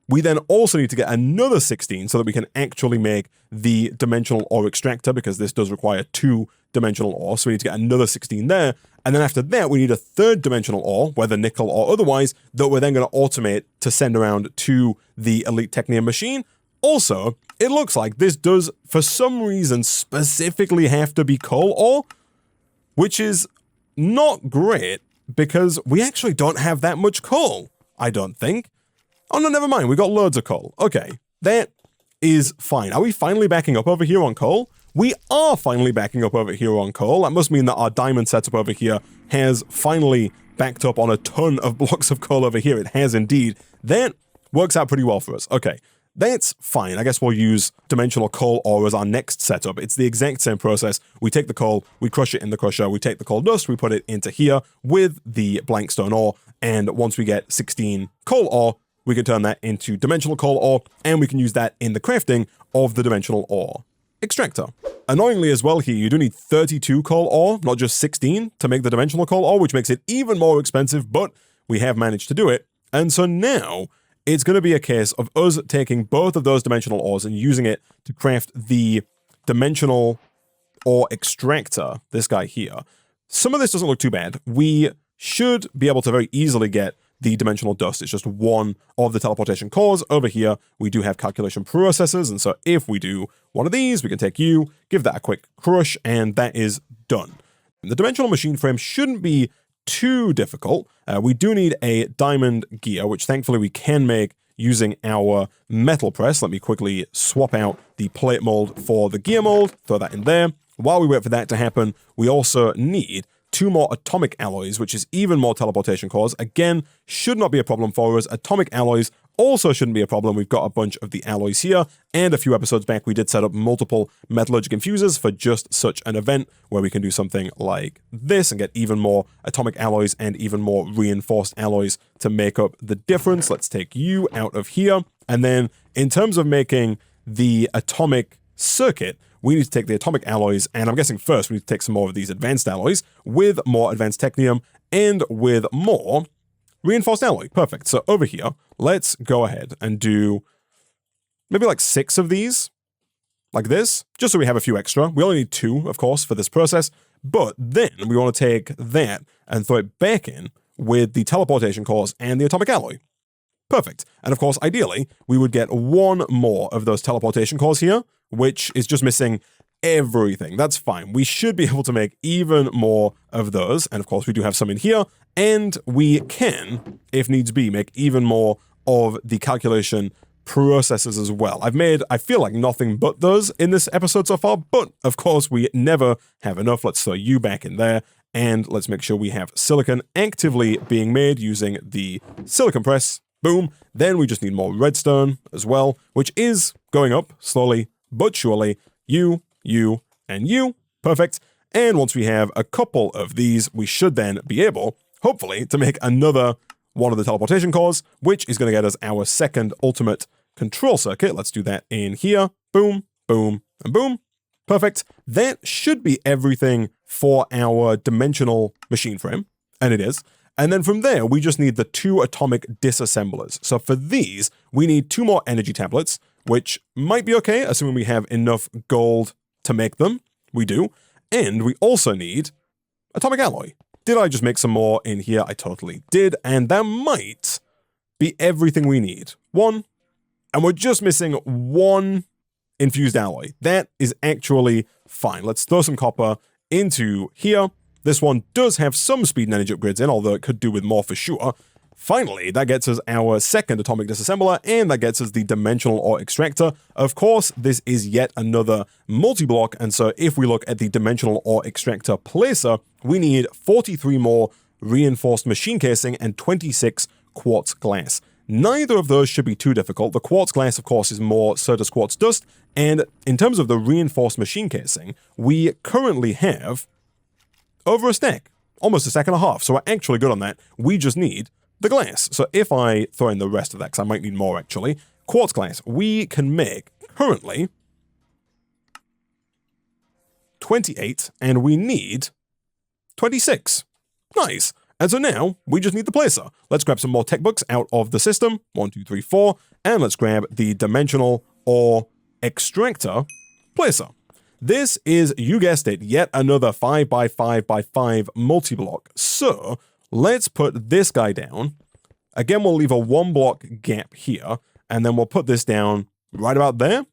we then also need to get another 16 so that we can actually make the dimensional ore extractor, because this does require 2-dimensional ore, so we need to get another 16 there. And then after that, we need a 3rd dimensional ore, whether nickel or otherwise, that we're then going to automate to send around to the elite technium machine. Also, it looks like this does, for some reason, specifically have to be coal ore, which is not great, because we actually don't have that much coal, I don't think. Oh, no, never mind. We got loads of coal. Okay, that is fine. Are we finally backing up over here on coal? We are finally backing up over here on coal. That must mean that our diamond setup over here has finally backed up on a ton of blocks of coal over here. It has indeed. That works out pretty well for us. Okay, that's fine. I guess we'll use dimensional coal ore as our next setup. It's the exact same process. We take the coal, we crush it in the crusher, we take the coal dust, we put it into here with the blank stone ore, and once we get 16 coal ore, we can turn that into dimensional coal ore, and we can use that in the crafting of the dimensional ore extractor. Annoyingly as well here, you do need 32 coal ore, not just 16, to make the dimensional coal ore, which makes it even more expensive, but we have managed to do it. And so now it's going to be a case of us taking both of those dimensional ores and using it to craft the dimensional ore extractor, this guy here. Some of this doesn't look too bad. We should be able to very easily get the dimensional dust. It's just one of the teleportation cores. Over here, we do have calculation processes, and so if we do one of these, we can take you, give that a quick crush, and that is done. The dimensional machine frame shouldn't be too difficult. We do need a diamond gear, which thankfully we can make using our metal press. Let me quickly swap out the plate mold for the gear mold, throw that in there. While we wait for that to happen, we also need 2 more atomic alloys, which is even more teleportation cores. Again, should not be a problem for us. Atomic alloys also shouldn't be a problem. We've got a bunch of the alloys here, and a few episodes back we did set up multiple metallurgic infusers for just such an event, where we can do something like this and get even more atomic alloys and even more reinforced alloys to make up the difference. Let's take you out of here. And then in terms of making the atomic circuit, we need to take the atomic alloys, and I'm guessing first we need to take some more of these advanced alloys with more advanced technium and with more reinforced alloy. Perfect. So over here, let's go ahead and do maybe like 6 of these, like this, just so we have a few extra. We only need 2, of course, for this process, but then we want to take that and throw it back in with the teleportation cores and the atomic alloy. Perfect. And of course, ideally, we would get 1 more of those teleportation cores here, which is just missing everything. That's fine. We should be able to make even more of those. And of course, we do have some in here. And we can, if needs be, make even more of the calculation processes as well. I've made, I feel like, nothing but those in this episode so far. But of course, we never have enough. Let's throw you back in there. And let's make sure we have silicon actively being made using the silicon press. Boom. Then we just need more redstone as well, which is going up slowly but surely. You, and you. Perfect. And once we have a couple of these, we should then be able, hopefully, to make another one of the teleportation cores, which is going to get us our second ultimate control circuit. Let's do that in here. Boom, boom, and boom. Perfect. That should be everything for our dimensional machine frame, and it is. And then from there, we just need the 2 atomic disassemblers. So for these, we need 2 more energy tablets, which might be okay, assuming we have enough gold to make them. We do. And we also need atomic alloy. Did I just make some more in here? I totally did. And that might be everything we need. 1. And we're just missing 1 infused alloy. That is actually fine. Let's throw some copper into here. This one does have some speed and energy upgrades in, although it could do with more for sure. Finally, that gets us our second atomic disassembler, and that gets us the dimensional ore extractor. Of course, this is yet another multi-block, and so if we look at the dimensional ore extractor placer, we need 43 more reinforced machine casing and 26 quartz glass. Neither of those should be too difficult. The quartz glass, of course, is more Certus quartz dust, and in terms of the reinforced machine casing, we currently have over a stack, almost a stack and a half, so we're actually good on that. We just need the glass. So if I throw in the rest of that, because I might need more actually, quartz glass, we can make currently 28, and we need 26. Nice. And so now we just need the placer. Let's grab some more tech books out of the system. 1, 2, 3, 4. And let's grab the dimensional ore extractor placer. This is, you guessed it, yet another 5x5x5 multi-block. So let's put this guy down. Again, we'll leave a 1-block gap here, and then we'll put this down right about there.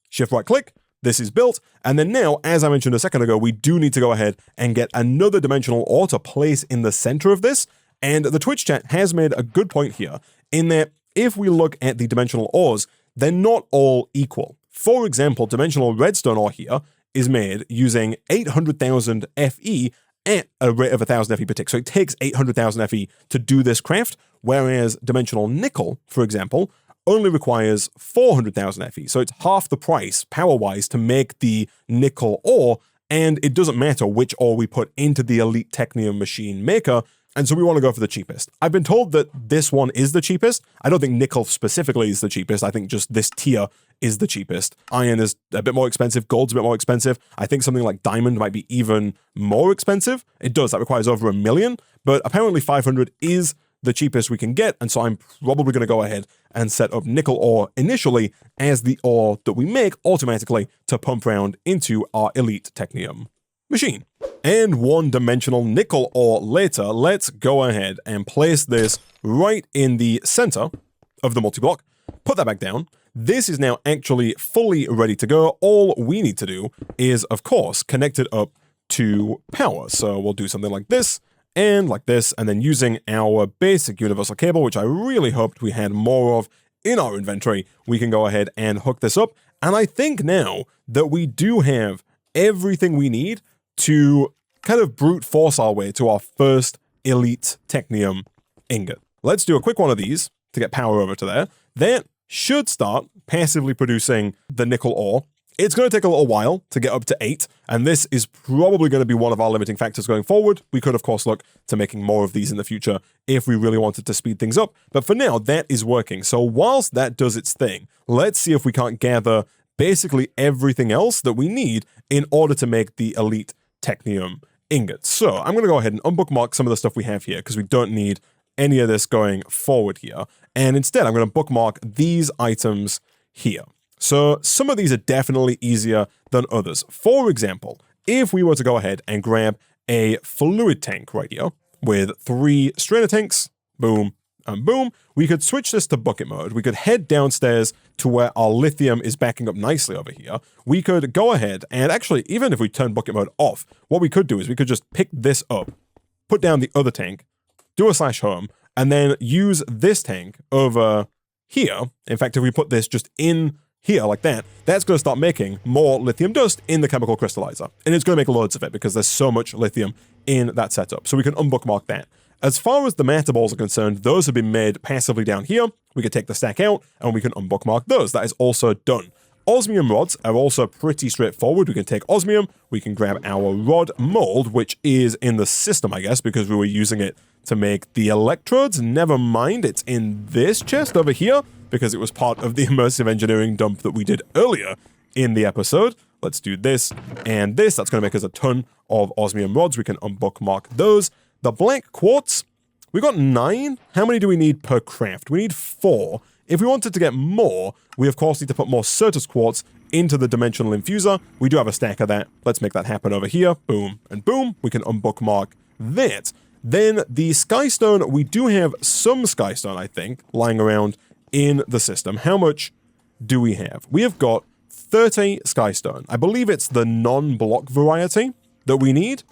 Shift right click. This is built. And then now, as I mentioned a second ago, we do need to go ahead and get another dimensional ore to place in the center of this. And the Twitch chat has made a good point here in that if we look at the dimensional ores, they're not all equal. For example, dimensional redstone ore here is made using 800,000 Fe at a rate of 1,000 Fe per tick. So it takes 800,000 Fe to do this craft, whereas dimensional nickel, for example, only requires 400,000 Fe. So it's half the price, power-wise, to make the nickel ore, and it doesn't matter which ore we put into the Elite Technium machine maker, and so we want to go for the cheapest. I've been told that this one is the cheapest. I don't think nickel specifically is the cheapest. I think just this tier is the cheapest. Iron is a bit more expensive. Gold's a bit more expensive. I think something like diamond might be even more expensive. It does. That requires over 1 million, but apparently 500 is the cheapest we can get, and so I'm probably going to go ahead and set up nickel ore initially as the ore that we make automatically to pump around into our Elite Technium machine. And one-dimensional nickel ore later, let's go ahead and place this right in the center of the multi-block, put that back down. This is now actually fully ready to go. All we need to do is, of course, connect it up to power. So we'll do something like this, and like this, and then using our basic universal cable, which I really hoped we had more of in our inventory, we can go ahead and hook this up. And I think now that we do have everything we need to kind of brute force our way to our first Elite Technium ingot. Let's do a quick one of these to get power over to there. That should start passively producing the nickel ore. It's going to take a little while to get up to 8, and this is probably going to be one of our limiting factors going forward. We could, of course, look to making more of these in the future if we really wanted to speed things up, but for now, that is working. So whilst that does its thing, let's see if we can't gather basically everything else that we need in order to make the Elite Technium ingots. So I'm going to go ahead and unbookmark some of the stuff we have here because we don't need any of this going forward here, and instead, I'm going to bookmark these items here. So some of these are definitely easier than others. For example, if we were to go ahead and grab a fluid tank right here with 3 strainer tanks, boom and boom, we could switch this to bucket mode. We could head downstairs to where our lithium is backing up nicely over here. We could go ahead and actually, even if we turn bucket mode off, what we could do is we could just pick this up, put down the other tank, do a /home, and then use this tank over here. In fact, if we put this just in here like that, that's going to start making more lithium dust in the chemical crystallizer. And it's going to make loads of it because there's so much lithium in that setup. So we can unbookmark that. As far as the matter balls are concerned, those have been made passively down here. We can take the stack out and we can unbookmark those. That is also done. Osmium rods are also pretty straightforward. We can take osmium, we can grab our rod mold, which is in the system, I guess, because we were using it to make the electrodes. Never mind, it's in this chest over here, because it was part of the Immersive Engineering dump that we did earlier in the episode. Let's do this and this. That's going to make us a ton of osmium rods. We can unbookmark those. The black quartz, we got 9. How many do we need per craft? We need 4. If we wanted to get more, we of course need to put more Certus quartz into the dimensional infuser. We do have a stack of that. Let's make that happen over here. Boom and boom. We can unbookmark that. Then the skystone, we do have some skystone, I think, lying around in the system. How much do we have? We have got 30 skystone. I believe it's the non-block variety that we need.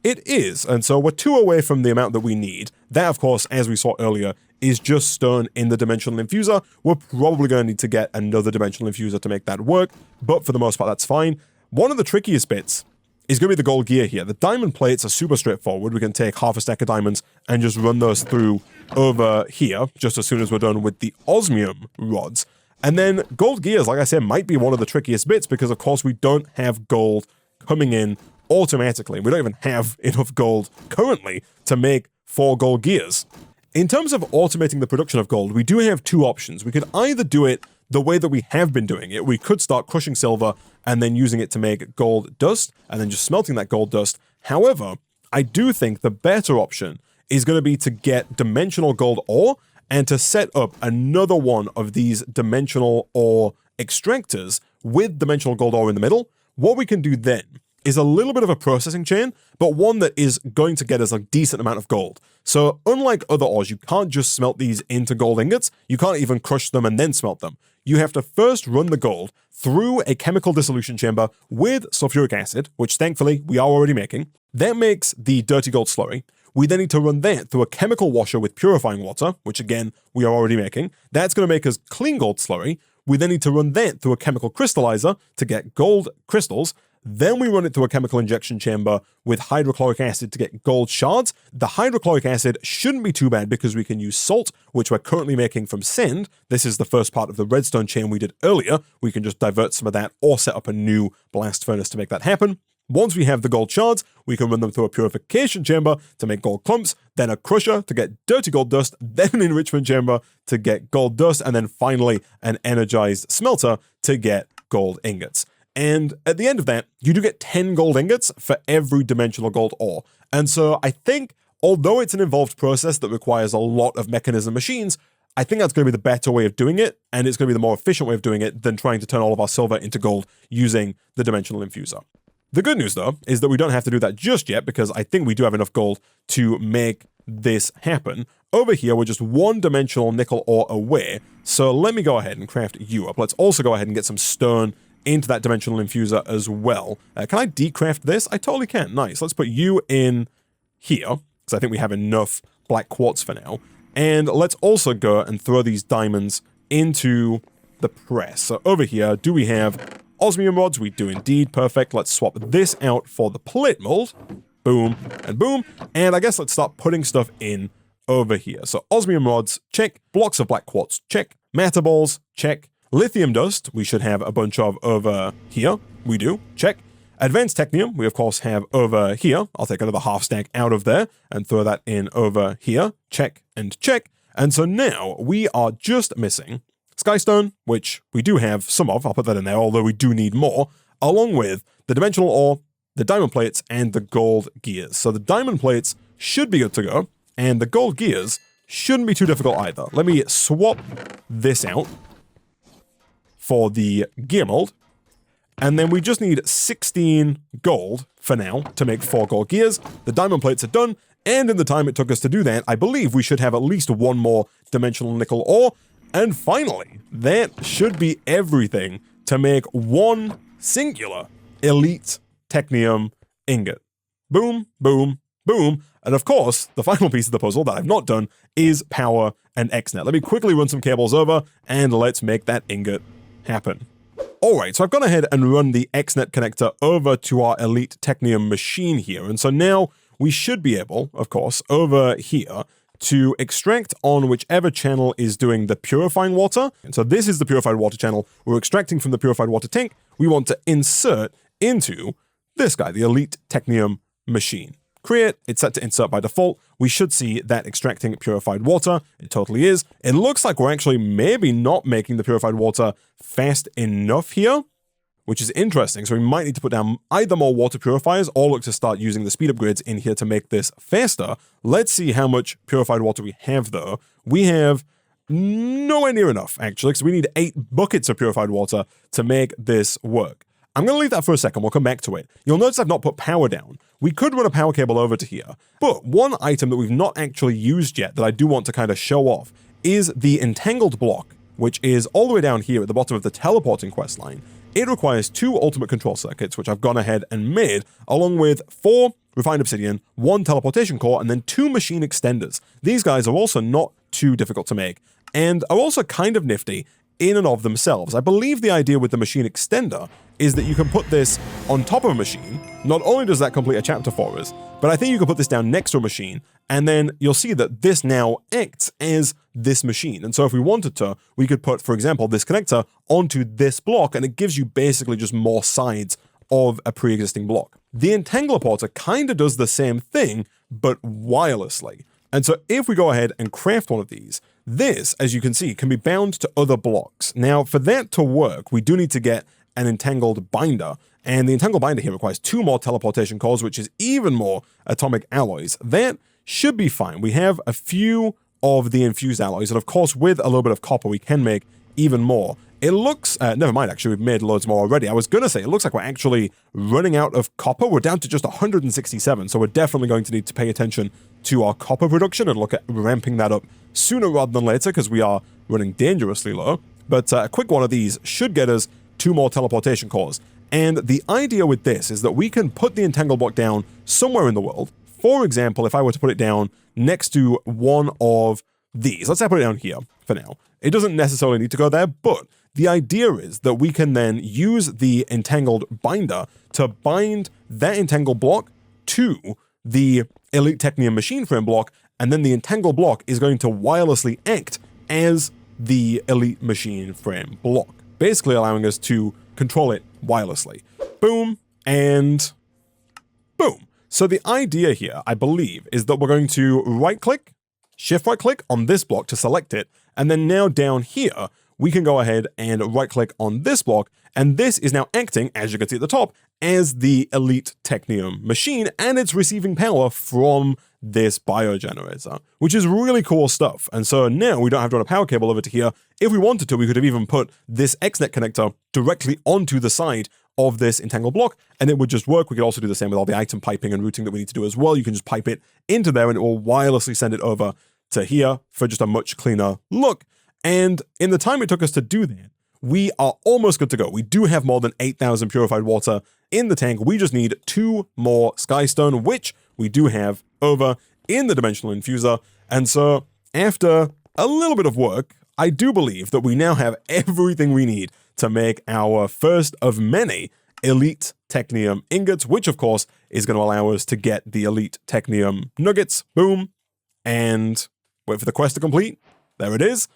It is, and so we're 2 away from the amount that we need. That, of course, as we saw earlier, is just stone in the dimensional infuser. We're probably going to need to get another dimensional infuser to make that work, but for the most part, that's fine. One of the trickiest bits is going to be the gold gear here. The diamond plates are super straightforward. We can take half a stack of diamonds and just run those through over here, just as soon as we're done with the osmium rods. And then gold gears, like I said, might be one of the trickiest bits because, of course, we don't have gold coming in automatically. We don't even have enough gold currently to make 4 gold gears. In terms of automating the production of gold, we do have 2 options. We could either do it the way that we have been doing it. We could start crushing silver and then using it to make gold dust and then just smelting that gold dust. However, I do think the better option is going to be to get dimensional gold ore and to set up another one of these dimensional ore extractors with dimensional gold ore in the middle. What we can do then is a little bit of a processing chain, but one that is going to get us a decent amount of gold. So unlike other ores, you can't just smelt these into gold ingots. You can't even crush them and then smelt them. You have to first run the gold through a chemical dissolution chamber with sulfuric acid, which thankfully we are already making. That makes the dirty gold slurry. We then need to run that through a chemical washer with purifying water, which again, we are already making. That's going to make us clean gold slurry. We then need to run that through a chemical crystallizer to get gold crystals. Then we run it through a chemical injection chamber with hydrochloric acid to get gold shards. The hydrochloric acid shouldn't be too bad because we can use salt, which we're currently making from sand. This is the first part of the redstone chain we did earlier. We can just divert some of that or set up a new blast furnace to make that happen. Once we have the gold shards, we can run them through a purification chamber to make gold clumps, then a crusher to get dirty gold dust, then an enrichment chamber to get gold dust, and then finally an energized smelter to get gold ingots. And at the end of that, you do get 10 gold ingots for every dimensional gold ore. And so I think, although it's an involved process that requires a lot of mechanism machines, I think that's going to be the better way of doing it, and it's going to be the more efficient way of doing it than trying to turn all of our silver into gold using the dimensional infuser. The good news, though, is that we don't have to do that just yet because I think we do have enough gold to make this happen. Over here, we're just 1-dimensional nickel ore away, so let me go ahead and craft you up. Let's also go ahead and get some stone into that dimensional infuser as well. Can I decraft this? I totally can. Nice. Let's put you in here, because I think we have enough black quartz for now. And let's also go and throw these diamonds into the press. So over here, do we have osmium rods? We do indeed. Perfect. Let's swap this out for the plate mold. Boom and boom. And I guess let's start putting stuff in over here. So osmium rods, check. Blocks of black quartz, check. Matter balls, check. Lithium dust, we should have a bunch of over here. We do. Check. Advanced technium, we of course have over here. I'll take another half stack out of there and throw that in over here. Check and check. And so now we are just missing skystone, which we do have some of. I'll put that in there, although we do need more, along with the dimensional ore, the diamond plates, and the gold gears. So the diamond plates should be good to go, and the gold gears shouldn't be too difficult either. Let me swap this out for the gear mold. And then we just need 16 gold for now to make 4 gold gears. The diamond plates are done. And in the time it took us to do that, I believe we should have at least 1 more dimensional nickel ore. And finally, that should be everything to make 1 singular elite technium ingot. Boom, boom, boom. And of course, the final piece of the puzzle that I've not done is power and XNet. Let me quickly run some cables over and let's make that ingot happen. Alright, so I've gone ahead and run the XNet connector over to our Elite Technium machine here, and so now we should be able, of course, over here, to extract on whichever channel is doing the purifying water. And so this is the purified water channel. We're extracting from the purified water tank. We want to insert into this guy, the Elite Technium machine. Create, it's set to insert by default. We should see that extracting purified water. It totally is. It looks like we're actually maybe not making the purified water fast enough here, which is interesting. So we might need to put down either more water purifiers or look to start using the speed upgrades in here to make this faster. Let's see how much purified water we have though. We have nowhere near enough actually, because we need 8 buckets of purified water to make this work. I'm going to leave that for a second, we'll come back to it. You'll notice I've not put power down. We could run a power cable over to here, but one item that we've not actually used yet that I do want to kind of show off is the entangled block, which is all the way down here at the bottom of the teleporting quest line. it requires 2 ultimate control circuits, which I've gone ahead and made, along with 4 refined obsidian, 1 teleportation core, and then 2 machine extenders. These guys are also not too difficult to make, and are also kind of nifty in and of themselves. I believe the idea with the machine extender is that you can put this on top of a machine. Not only does that complete a chapter for us, but I think you can put this down next to a machine, and then you'll see that this now acts as this machine. And so if we wanted to, we could put, for example, this connector onto this block, and it gives you basically just more sides of a pre-existing block. The Entangler Porter kind of does the same thing, but wirelessly. And so if we go ahead and craft one of these, this, as you can see, can be bound to other blocks. Now, for that to work, we do need to get an entangled binder, and the entangled binder here requires 2 more teleportation cores, which is even more atomic alloys. That should be fine. We have a few of the infused alloys, and of course, with a little bit of copper, we can make even more. It looks, never mind, actually, we've made loads more already. I was going to say, it looks like we're actually running out of copper. We're down to just 167, so we're definitely going to need to pay attention to our copper production and look at ramping that up sooner rather than later, because we are running dangerously low. But a quick one of these should get us 2 more teleportation cores. And the idea with this is that we can put the entangled block down somewhere in the world. For example, if I were to put it down next to one of these, let's say I put it down here for now. It doesn't necessarily need to go there, but the idea is that we can then use the entangled binder to bind that entangled block to the Elite Technium machine frame block, and then the entangled block is going to wirelessly act as the Elite machine frame block, basically allowing us to control it wirelessly. Boom, and boom. So the idea here, I believe, is that we're going to right-click, shift right-click on this block to select it, and then now down here, we can go ahead and right-click on this block, and this is now acting, as you can see at the top, as the Elite Technium machine, and it's receiving power from this biogenerator, which is really cool stuff. And so now we don't have to run a power cable over to here. If we wanted to, we could have even put this XNet connector directly onto the side of this entangled block, and it would just work. We could also do the same with all the item piping and routing that we need to do as well. You can just pipe it into there, and it will wirelessly send it over to here for just a much cleaner look. And in the time it took us to do that, we are almost good to go. We do have more than 8,000 purified water in the tank. We just need 2 more skystone, which we do have over in the dimensional infuser. And so after a little bit of work, I do believe that we now have everything we need to make our first of many Elite Technium Ingots, which of course is going to allow us to get the Elite Technium Nuggets. Boom. And wait for the quest to complete. There it is.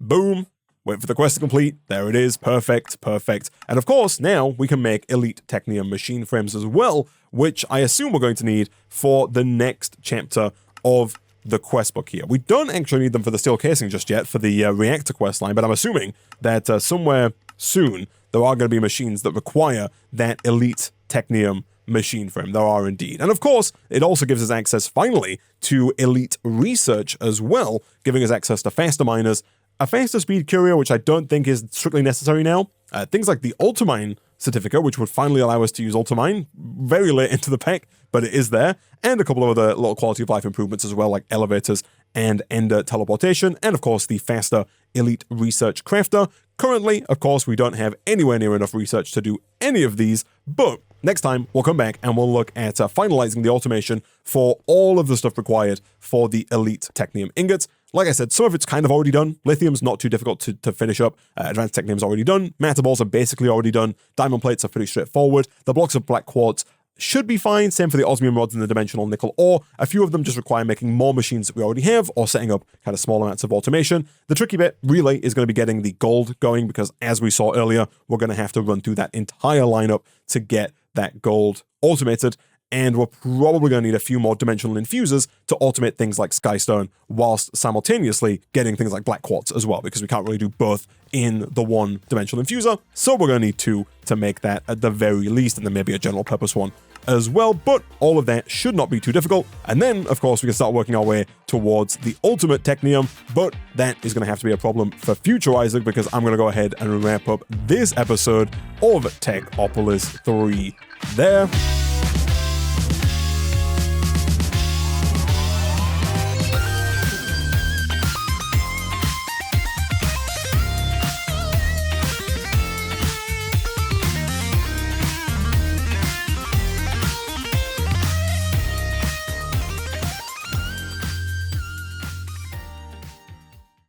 Boom. Wait for the quest to complete. There it is. Perfect. Perfect. And of course, now we can make Elite Technium machine frames as well, which I assume we're going to need for the next chapter of the quest book here. We don't actually need them for the steel casing just yet for the reactor quest line, but I'm assuming that somewhere soon there are going to be machines that require that Elite Technium machine frame. There are indeed. And of course, it also gives us access finally to Elite Research as well, giving us access to faster miners, a faster speed courier, which I don't think is strictly necessary now. Things like the Ultimine certificate, which would finally allow us to use Ultimine very late into the pack, but it is there. And a couple of other little quality of life improvements as well, like elevators and ender teleportation. And of course, the faster Elite Research crafter. Currently, of course, we don't have anywhere near enough research to do any of these, but next time we'll come back and we'll look at finalizing the automation for all of the stuff required for the Elite Technium Ingots. Like I said, some of it's kind of already done. Lithium's not too difficult to finish up. Advanced Technium's already done. Matter balls are basically already done. Diamond plates are pretty straightforward. The blocks of black quartz should be fine. Same for the osmium rods and the dimensional nickel ore. A few of them just require making more machines that we already have or setting up kind of small amounts of automation. The tricky bit really is going to be getting the gold going because, as we saw earlier, we're going to have to run through that entire lineup to get that gold automated. And we're probably going to need a few more dimensional infusers to automate things like Skystone, whilst simultaneously getting things like black quartz as well, because we can't really do both in the one dimensional infuser. So we're going to need 2 to make that at the very least, and then maybe a general purpose one as well. But all of that should not be too difficult. And then, of course, we can start working our way towards the ultimate Technium, but that is going to have to be a problem for future Isaac, because I'm going to go ahead and wrap up this episode of Techopolis 3 there.